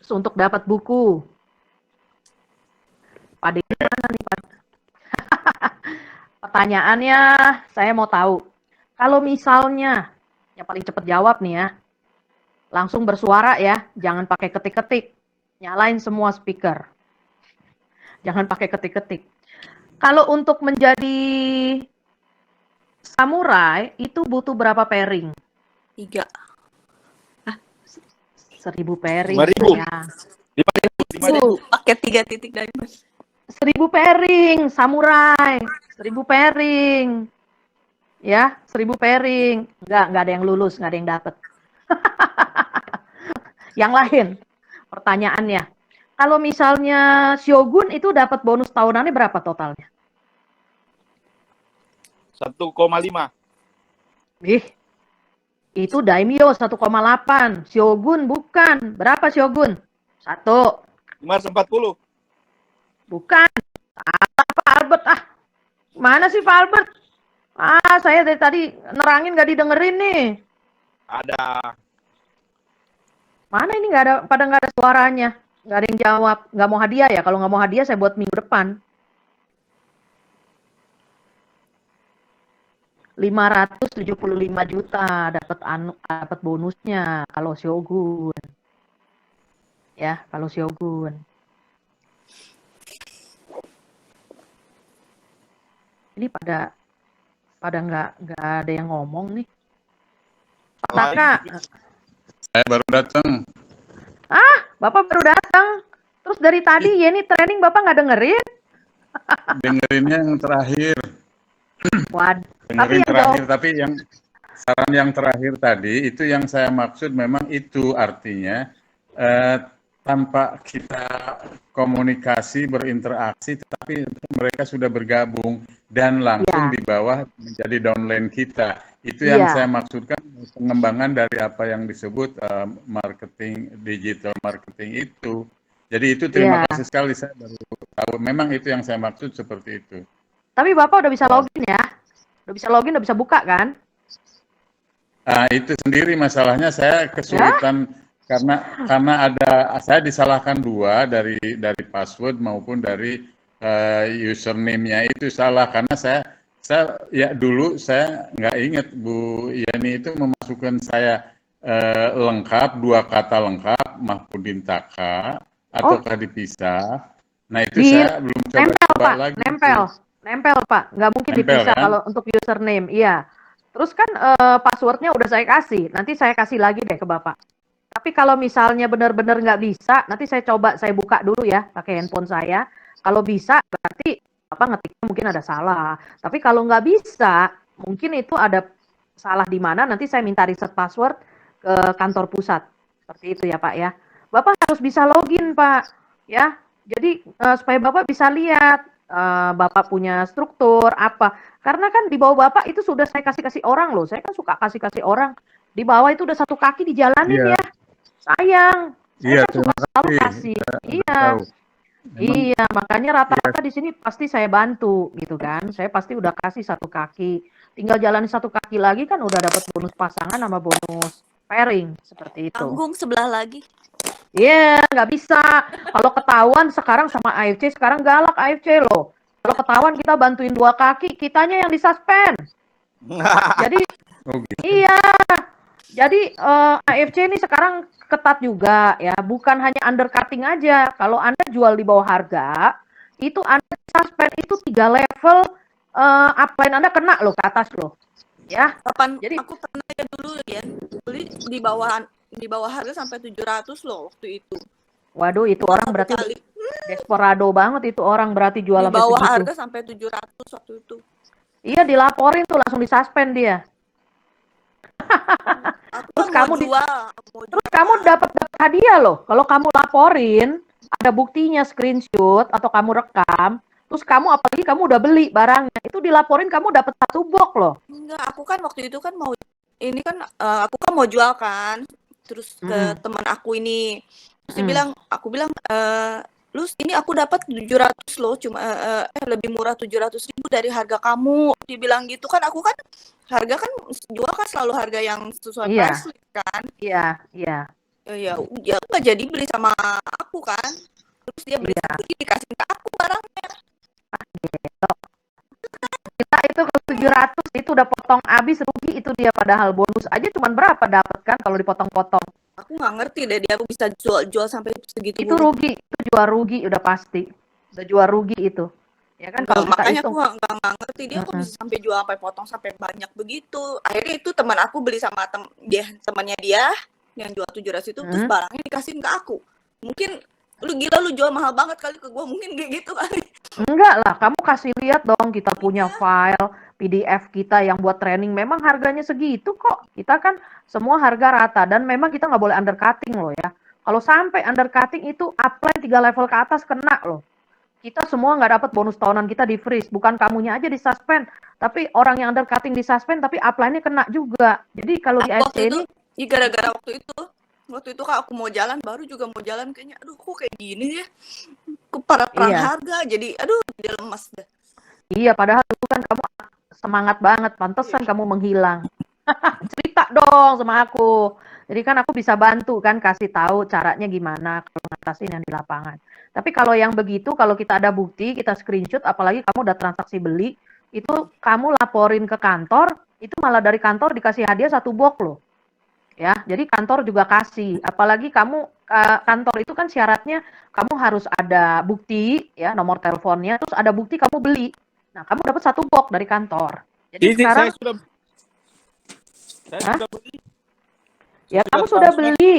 Speaker 1: Untuk dapat buku. Pak Dede mana nih, Pak? Pertanyaannya, saya mau tahu. Kalau misalnya, yang paling cepat jawab nih ya, langsung bersuara ya, jangan pakai ketik-ketik. Nyalain semua speaker. Jangan pakai ketik-ketik. Kalau untuk menjadi samurai, itu butuh berapa pairing?
Speaker 4: 3.
Speaker 1: 1000 pairing.
Speaker 3: 5.000.
Speaker 1: Ya.
Speaker 3: 5.000.
Speaker 4: Pakai 3 titik dari Mas.
Speaker 1: 1000 pairing, samurai. 1000 pairing. Ya, 1000 pairing. Enggak ada yang lulus, enggak ada yang dapat. Yang lain, pertanyaannya. Kalau misalnya Shogun itu dapat bonus tahunannya berapa totalnya?
Speaker 3: 1,5.
Speaker 1: Ih, itu Daimyo 1,8. Shogun bukan. Berapa Shogun? 1.
Speaker 3: 540.
Speaker 1: Bukan. Salah Pak Albert. Ah, mana sih Pak Albert? Saya dari tadi nerangin nggak didengerin nih.
Speaker 3: Ada.
Speaker 1: Mana ini nggak ada, pada nggak ada suaranya. Nggak ada yang jawab. Nggak mau hadiah ya? Kalau nggak mau hadiah saya buat minggu depan. 575 juta dapat bonusnya kalau Shogun. Ya, kalau Shogun. Ini pada nggak ada yang ngomong nih. Pak Taka,
Speaker 5: Saya baru datang.
Speaker 1: Bapak baru datang. Terus dari tadi Yeni training Bapak nggak dengerin?
Speaker 5: Dengerinnya yang terakhir.
Speaker 1: Waduh.
Speaker 5: Dengerin
Speaker 1: yang
Speaker 5: terakhir, tapi yang saran yang terakhir tadi itu yang saya maksud memang itu artinya tanpa kita komunikasi, berinteraksi, tetapi mereka sudah bergabung dan langsung
Speaker 1: Ya.
Speaker 5: di bawah menjadi downline kita. Itu yang
Speaker 1: Iya.
Speaker 5: saya maksudkan pengembangan dari apa yang disebut marketing, digital marketing itu. Jadi itu terima
Speaker 1: Iya.
Speaker 5: kasih sekali, saya baru tahu. Memang itu yang saya maksud seperti itu.
Speaker 1: Tapi Bapak udah bisa
Speaker 5: Oh.
Speaker 1: login ya? Udah bisa login, udah bisa buka kan?
Speaker 5: Itu sendiri masalahnya saya kesulitan karena ada saya disalahkan dua dari password maupun dari username-nya itu salah karena saya ya dulu saya nggak ingat Bu Yani itu memasukkan saya lengkap, dua kata lengkap Mahpudin Taka ataukah dipisah. Nah itu saya belum
Speaker 1: Nempel
Speaker 5: coba
Speaker 1: Pak,
Speaker 5: lagi.
Speaker 1: nempel Pak, nggak mungkin
Speaker 5: Nempel,
Speaker 1: dipisah
Speaker 5: kan?
Speaker 1: kalau untuk username, iya. Terus kan passwordnya udah saya kasih, nanti saya kasih lagi deh ke Bapak. Tapi kalau misalnya benar-benar nggak bisa, nanti saya coba saya buka dulu ya pakai handphone saya. Kalau bisa berarti Bapak ngetiknya mungkin ada salah. Tapi kalau nggak bisa, mungkin itu ada salah di mana, nanti saya minta reset password ke kantor pusat. Seperti itu ya Pak ya. Bapak harus bisa login Pak, ya. Jadi supaya Bapak bisa lihat Bapak punya struktur apa. Karena kan di bawah Bapak itu sudah saya kasih orang loh. Saya kan suka kasih orang. Di bawah itu udah satu kaki dijalanin
Speaker 5: Iya.
Speaker 1: ya. Sayang. Saya
Speaker 5: Iya,
Speaker 1: kan suka
Speaker 5: terima
Speaker 1: selalu
Speaker 5: kasih.
Speaker 1: kasih.
Speaker 5: Saya
Speaker 1: Iya.
Speaker 5: tahu. Memang
Speaker 1: Iya, makanya rata-rata di sini pasti saya bantu gitu kan. Saya pasti udah kasih satu kaki. Tinggal jalan satu kaki lagi kan udah dapat bonus pasangan sama bonus pairing seperti itu.
Speaker 4: Tanggung sebelah lagi.
Speaker 1: Iya, nggak bisa. Kalau ketahuan sekarang sama AFC, sekarang galak AFC loh. Kalau ketahuan kita bantuin dua kaki, kitanya yang disuspend. Jadi
Speaker 5: oh gitu.
Speaker 1: iya. Jadi AFC ini sekarang ketat juga ya, bukan hanya undercutting aja. Kalau Anda jual di bawah harga, itu Anda suspend itu 3 level upline Anda kena loh ke atas loh. Ya.
Speaker 4: Jadi aku pernah ya dulu ya, beli di bawah harga sampai 700 loh waktu itu.
Speaker 1: Waduh, itu orang berarti desperado banget itu orang berarti jual
Speaker 4: di bawah harga sampai 700 waktu itu.
Speaker 1: Iya, dilaporin tuh langsung disuspend dia. Terus kamu dapat hadiah loh. Kalau kamu laporin, ada buktinya screenshot atau kamu rekam, terus kamu apalagi kamu udah beli barangnya, itu dilaporin kamu dapat 1 box loh.
Speaker 4: Enggak, aku kan waktu itu kan mau ini kan aku kan mau jual kan. Terus ke teman aku ini. Terus dia bilang, aku bilang lu ini aku dapat 700 loh, cuma lebih murah 700.000 dari harga kamu. Dia bilang gitu kan, aku kan harga kan jual kan selalu harga yang sesuai price kan.
Speaker 1: Iya.
Speaker 4: Ya nggak jadi beli sama aku kan. Terus dia beli dikasih ke aku barangnya.
Speaker 1: Gitu. Kita itu kalau 700 itu udah potong habis, rugi itu dia, padahal bonus aja cuman berapa dapat kan kalau dipotong-potong.
Speaker 4: Aku nggak ngerti deh dia bisa jual sampai segitu.
Speaker 1: Itu rugi, itu jual rugi udah pasti. Udah jual rugi itu. Ya kan kalau
Speaker 4: makanya
Speaker 1: hitung.
Speaker 4: aku nggak ngerti dia kok bisa sampai jual sampai potong sampai banyak begitu. Akhirnya itu teman aku beli sama temannya dia yang jual 700 itu, terus barangnya dikasihin ke aku. Mungkin lu gila, lu jual mahal banget kali ke gua, mungkin kayak gitu kali.
Speaker 1: Enggak lah, kamu kasih lihat dong, kita punya file PDF kita yang buat training, memang harganya segitu kok. Kita kan semua harga rata dan memang kita nggak boleh undercutting loh ya. Kalau sampai undercutting itu upline 3 level ke atas kena loh. Kita semua nggak dapat bonus tahunan, kita di freeze, bukan kamunya aja di suspend, tapi orang yang undercutting di suspend tapi upline-nya kena juga. Jadi kalau di AFC ini
Speaker 4: gara-gara waktu itu kan aku mau jalan, baru juga mau jalan kayaknya aduh kok kayak gini ya, perang harga, jadi aduh dia lemas deh.
Speaker 1: Iya, padahal dulu kan kamu semangat banget, pantesan kamu menghilang. Cerita dong sama aku. Jadi kan aku bisa bantu kan, kasih tahu caranya gimana kalau ngatasin yang di lapangan. Tapi kalau yang begitu, kalau kita ada bukti, kita screenshot, apalagi kamu udah transaksi beli, itu kamu laporin ke kantor, itu malah dari kantor dikasih hadiah 1 box loh. Ya, jadi kantor juga kasih. Apalagi kamu kantor itu kan syaratnya kamu harus ada bukti ya, nomor teleponnya, terus ada bukti kamu beli. Nah, kamu dapat 1 box dari kantor. Jadi
Speaker 3: Ini
Speaker 1: sekarang
Speaker 3: saya
Speaker 1: Hah?
Speaker 3: sudah beli.
Speaker 1: Ya
Speaker 3: Sudah
Speaker 1: kamu sudah
Speaker 3: transfer.
Speaker 1: beli,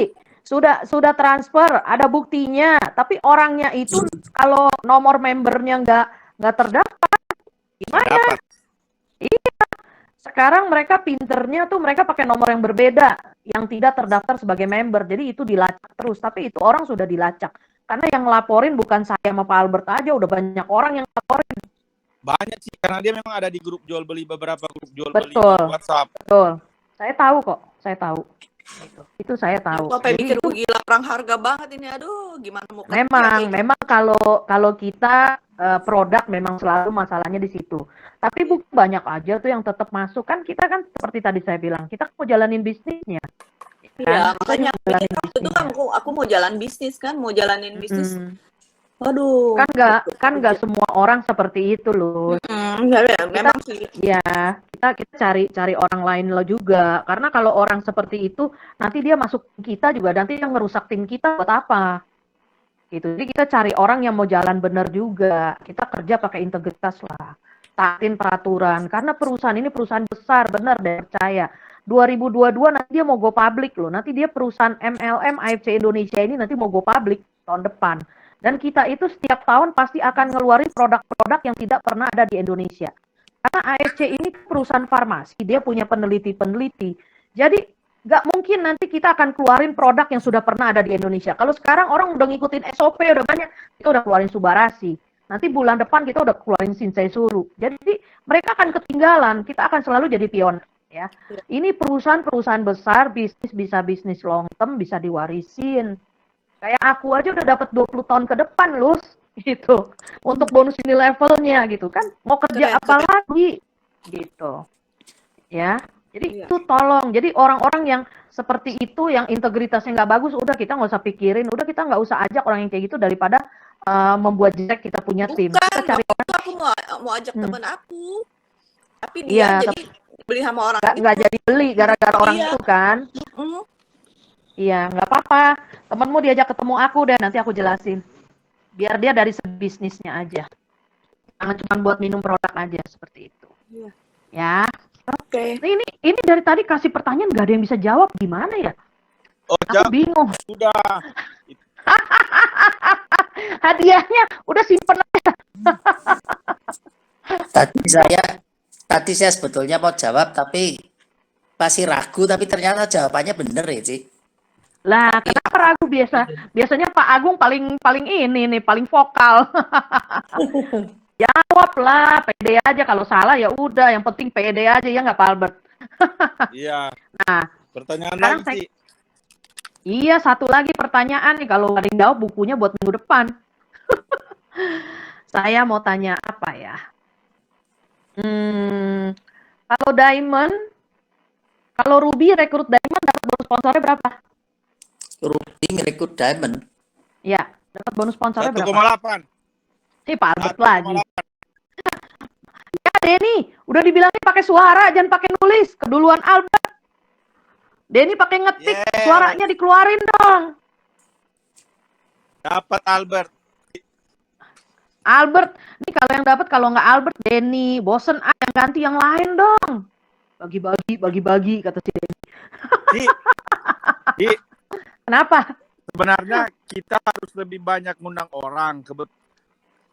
Speaker 1: sudah transfer, ada buktinya. Tapi orangnya itu kalau nomor membernya nggak terdaftar, gimana?
Speaker 3: Dapat.
Speaker 1: Sekarang mereka pinternya tuh mereka pakai nomor yang berbeda, yang tidak terdaftar sebagai member. Jadi itu dilacak terus. Tapi itu orang sudah dilacak. Karena yang laporin bukan saya sama Pak Albert aja, udah banyak orang yang laporin.
Speaker 3: Banyak sih, karena dia memang ada di grup jual beli, beberapa grup jual beli
Speaker 1: Betul.
Speaker 3: di WhatsApp.
Speaker 1: Betul. Saya tahu kok, saya tahu. Itu saya tahu.
Speaker 4: Sampai
Speaker 1: Jadi
Speaker 4: mikir
Speaker 1: itu
Speaker 4: gila perang harga banget ini. Aduh, gimana mau kerja
Speaker 1: memang
Speaker 4: kayak gitu.
Speaker 1: memang kalau kita produk memang selalu masalahnya di situ. Tapi banyak aja tuh yang tetap masuk kan, kita kan seperti tadi saya bilang, kita mau jalanin bisnisnya.
Speaker 4: Iya,
Speaker 1: Kan? Kita
Speaker 4: makanya
Speaker 1: juga jalanin
Speaker 4: itu kan
Speaker 1: bisnisnya.
Speaker 4: aku mau jalan bisnis kan, mau jalanin bisnis.
Speaker 1: Mm-mm.
Speaker 4: Waduh.
Speaker 1: Kan nggak semua orang seperti itu loh.
Speaker 4: Ya, memang sih.
Speaker 1: Ya, kita cari orang lain lo juga. Karena kalau orang seperti itu, nanti dia masuk kita juga, nanti yang ngerusak tim kita buat apa? Gitu. Jadi kita cari orang yang mau jalan benar juga. Kita kerja pakai integritas lah. Taatin peraturan. Karena perusahaan ini perusahaan besar, benar deh, percaya. 2022 nanti dia mau go public loh. Nanti dia perusahaan MLM AFC Indonesia ini nanti mau go public tahun depan. Dan kita itu setiap tahun pasti akan ngeluarin produk-produk yang tidak pernah ada di Indonesia. Karena AFC ini perusahaan farmasi, dia punya peneliti-peneliti. Jadi nggak mungkin nanti kita akan keluarin produk yang sudah pernah ada di Indonesia. Kalau sekarang orang udah ngikutin SOP udah banyak, kita udah keluarin Subarasi. Nanti bulan depan kita udah keluarin Shinsei Suru. Jadi mereka akan ketinggalan, kita akan selalu jadi pionir. Ya, ini perusahaan-perusahaan besar, bisnis bisa bisnis long term, bisa diwarisin. Kayak aku aja udah dapat 20 tahun ke depan, Lus. Gitu. Untuk bonus ini levelnya gitu kan. Mau kerja apa lagi? Gitu. Ya. Jadi itu tolong. Jadi orang-orang yang seperti itu, yang integritasnya nggak bagus, udah kita nggak usah pikirin. Udah kita nggak usah ajak orang yang kayak gitu daripada membuat jelek kita punya tim. Kita cari
Speaker 4: Waktu aku mau ajak temen aku, tapi dia
Speaker 1: Iya,
Speaker 4: jadi beli sama orang
Speaker 1: nggak jadi beli gara-gara orang
Speaker 4: Iya.
Speaker 1: itu kan. Iya, nggak apa-apa. Temenmu diajak ketemu aku deh, nanti aku jelasin. Biar dia dari segi bisnisnya aja. Jangan cuma buat minum produk aja, seperti itu.
Speaker 4: Iya.
Speaker 1: Ya.
Speaker 4: Oke.
Speaker 1: Ini dari tadi kasih pertanyaan nggak ada yang bisa jawab. Gimana ya?
Speaker 3: Oh,
Speaker 1: Aku bingung.
Speaker 3: sudah.
Speaker 1: Hadiahnya udah simpen aja.
Speaker 2: Tadi saya sebetulnya mau jawab tapi masih ragu, tapi ternyata jawabannya bener ya, Ci.
Speaker 1: Lah, kenapa ragu biasanya Pak Agung paling ini nih, paling vokal. Jawab lah, pede aja. Kalau salah ya udah, yang penting pede aja ya nggak Pak Albert.
Speaker 3: Iya.
Speaker 1: Nah,
Speaker 3: Pertanyaan
Speaker 1: sekarang
Speaker 3: lagi sih.
Speaker 1: Iya, satu lagi pertanyaan nih, kalau nggak ada yang jawab bukunya buat minggu depan. Saya mau tanya apa ya? Kalau Diamond, kalau Ruby rekrut Diamond dapat bonus sponsornya berapa?
Speaker 2: Ruby ngerekrut Diamond.
Speaker 1: Ya, dapat bonus sponsornya berapa?
Speaker 3: 1,8.
Speaker 1: Pak Albert lagi. Ya, Denny, udah dibilangin pakai suara, jangan pakai nulis. Keduluan Albert. Denny pakai ngetik, suaranya dikeluarin dong.
Speaker 3: Dapat Albert.
Speaker 1: Albert, ini kalau yang dapat, kalau nggak Albert, Denny, bosen yang ganti yang lain dong. Bagi-bagi, kata si Denny. Kenapa?
Speaker 3: Sebenarnya kita harus lebih banyak ngundang orang.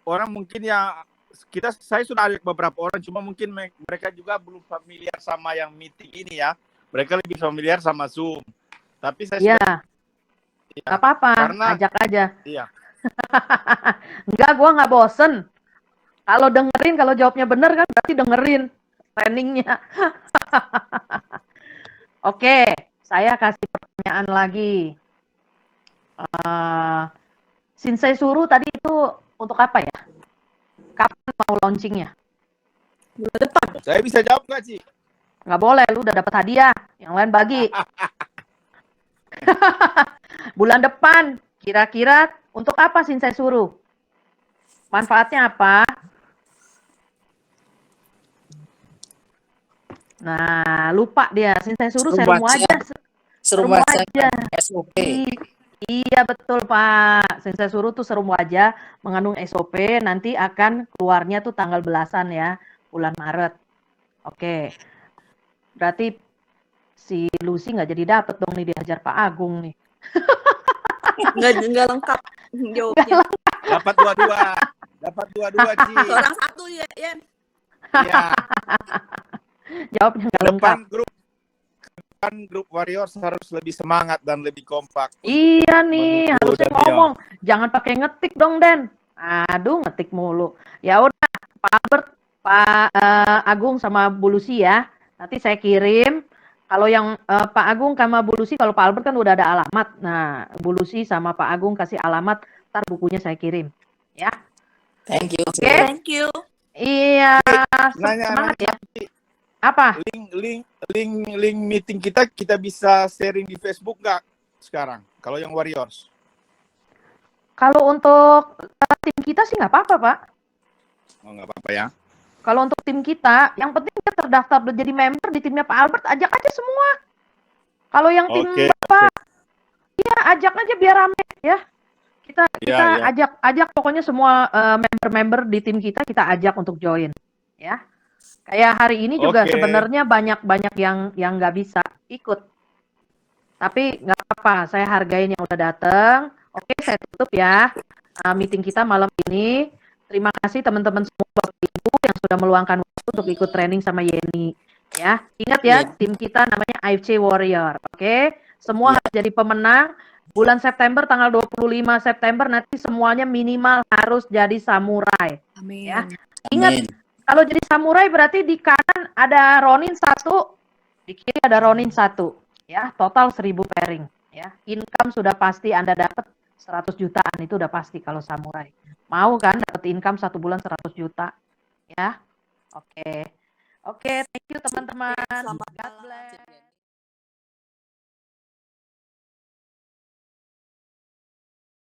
Speaker 3: Orang mungkin ya, saya sudah ada beberapa orang, cuma mungkin mereka juga belum familiar sama yang meeting ini ya. Mereka lebih familiar sama Zoom. Tapi saya
Speaker 1: nggak apa-apa, ajak aja.
Speaker 3: Iya.
Speaker 1: Enggak, gue nggak bosen. Kalau dengerin, kalau jawabnya bener kan berarti dengerin trainingnya. Oke, saya kasih pertanyaan lagi. Shinsei Suru tadi itu untuk apa ya? Kapan mau launchingnya?
Speaker 4: Bulan depan.
Speaker 3: Saya bisa jawab nggak, Ci?
Speaker 1: Nggak boleh, lu udah dapat hadiah. Yang lain bagi. Bulan depan, kira-kira untuk apa Shinsei suruh? Manfaatnya apa? Nah, lupa dia. Shinsei suruh serum wajah.
Speaker 2: Serum
Speaker 1: Serum
Speaker 2: wajah
Speaker 1: wajah.
Speaker 2: SOP.
Speaker 1: Iya betul Pak. Shinsei suruh tuh serum wajah mengandung SOP, nanti akan keluarnya tuh tanggal belasan ya, bulan Maret. Oke. Berarti si Lucy nggak jadi dapet dong nih, diajar Pak Agung nih.
Speaker 4: Nggak lengkap jawabnya.
Speaker 3: Dapat dua-dua. Dapat dua-dua, Ci.
Speaker 4: Orang satu ya, Yan.
Speaker 3: Iya.
Speaker 1: Jawabnya nggak lengkap.
Speaker 3: Grup Warriors harus lebih semangat dan lebih kompak.
Speaker 1: Iya nih,
Speaker 3: menuju
Speaker 1: harusnya
Speaker 3: Daniel.
Speaker 1: ngomong. Jangan pakai ngetik dong, Den. Aduh, ngetik mulu. Ya udah, Pak Albert, Pak Agung sama Bu Lucy ya. Nanti saya kirim. Kalau yang Pak Agung sama Bu Lucy, kalau Pak Albert kan udah ada alamat. Nah, Bu Lucy sama Pak Agung kasih alamat, ntar bukunya saya kirim. Ya.
Speaker 2: Thank you.
Speaker 1: Oke.
Speaker 4: Thank you.
Speaker 1: Iya,
Speaker 3: Nanya,
Speaker 1: semangat ya.
Speaker 3: Ci.
Speaker 1: Apa?
Speaker 3: Link meeting kita bisa sharing di Facebook nggak sekarang? Kalau yang Warriors?
Speaker 1: Kalau untuk tim kita sih nggak apa-apa, Pak.
Speaker 3: Oh, nggak apa-apa ya.
Speaker 1: Kalau untuk tim kita, yang penting dia terdaftar jadi member di timnya Pak Albert, ajak aja semua. Kalau yang tim
Speaker 3: Oke.
Speaker 1: Bapak, ya ajak aja biar rame ya. Kita
Speaker 3: Ya.
Speaker 1: ajak pokoknya semua member-member di tim kita ajak untuk join, ya. Kayak hari ini juga
Speaker 3: Oke.
Speaker 1: sebenarnya banyak yang nggak bisa ikut. Tapi nggak apa, saya hargain yang udah datang. Oke, saya tutup ya meeting kita malam ini. Terima kasih teman-teman semua Bapak Ibu yang sudah meluangkan waktu untuk ikut training sama Yeni. Ya, ingat ya, tim kita namanya AFC Warrior. Oke, semua harus jadi pemenang. Bulan September, tanggal 25 September nanti semuanya minimal harus jadi samurai.
Speaker 4: Amin.
Speaker 1: Ya, ingat.
Speaker 2: Amin.
Speaker 1: Kalau jadi samurai berarti di kanan ada Ronin 1, di kiri ada Ronin 1. Ya, total 1000 pairing. Ya, income sudah pasti Anda dapat 100 jutaan, itu udah pasti kalau samurai. Mau kan dapat income 1 bulan 100 juta? Ya, oke. Oke, thank you teman-teman.
Speaker 4: Selamat
Speaker 1: God
Speaker 4: malam.
Speaker 1: bless.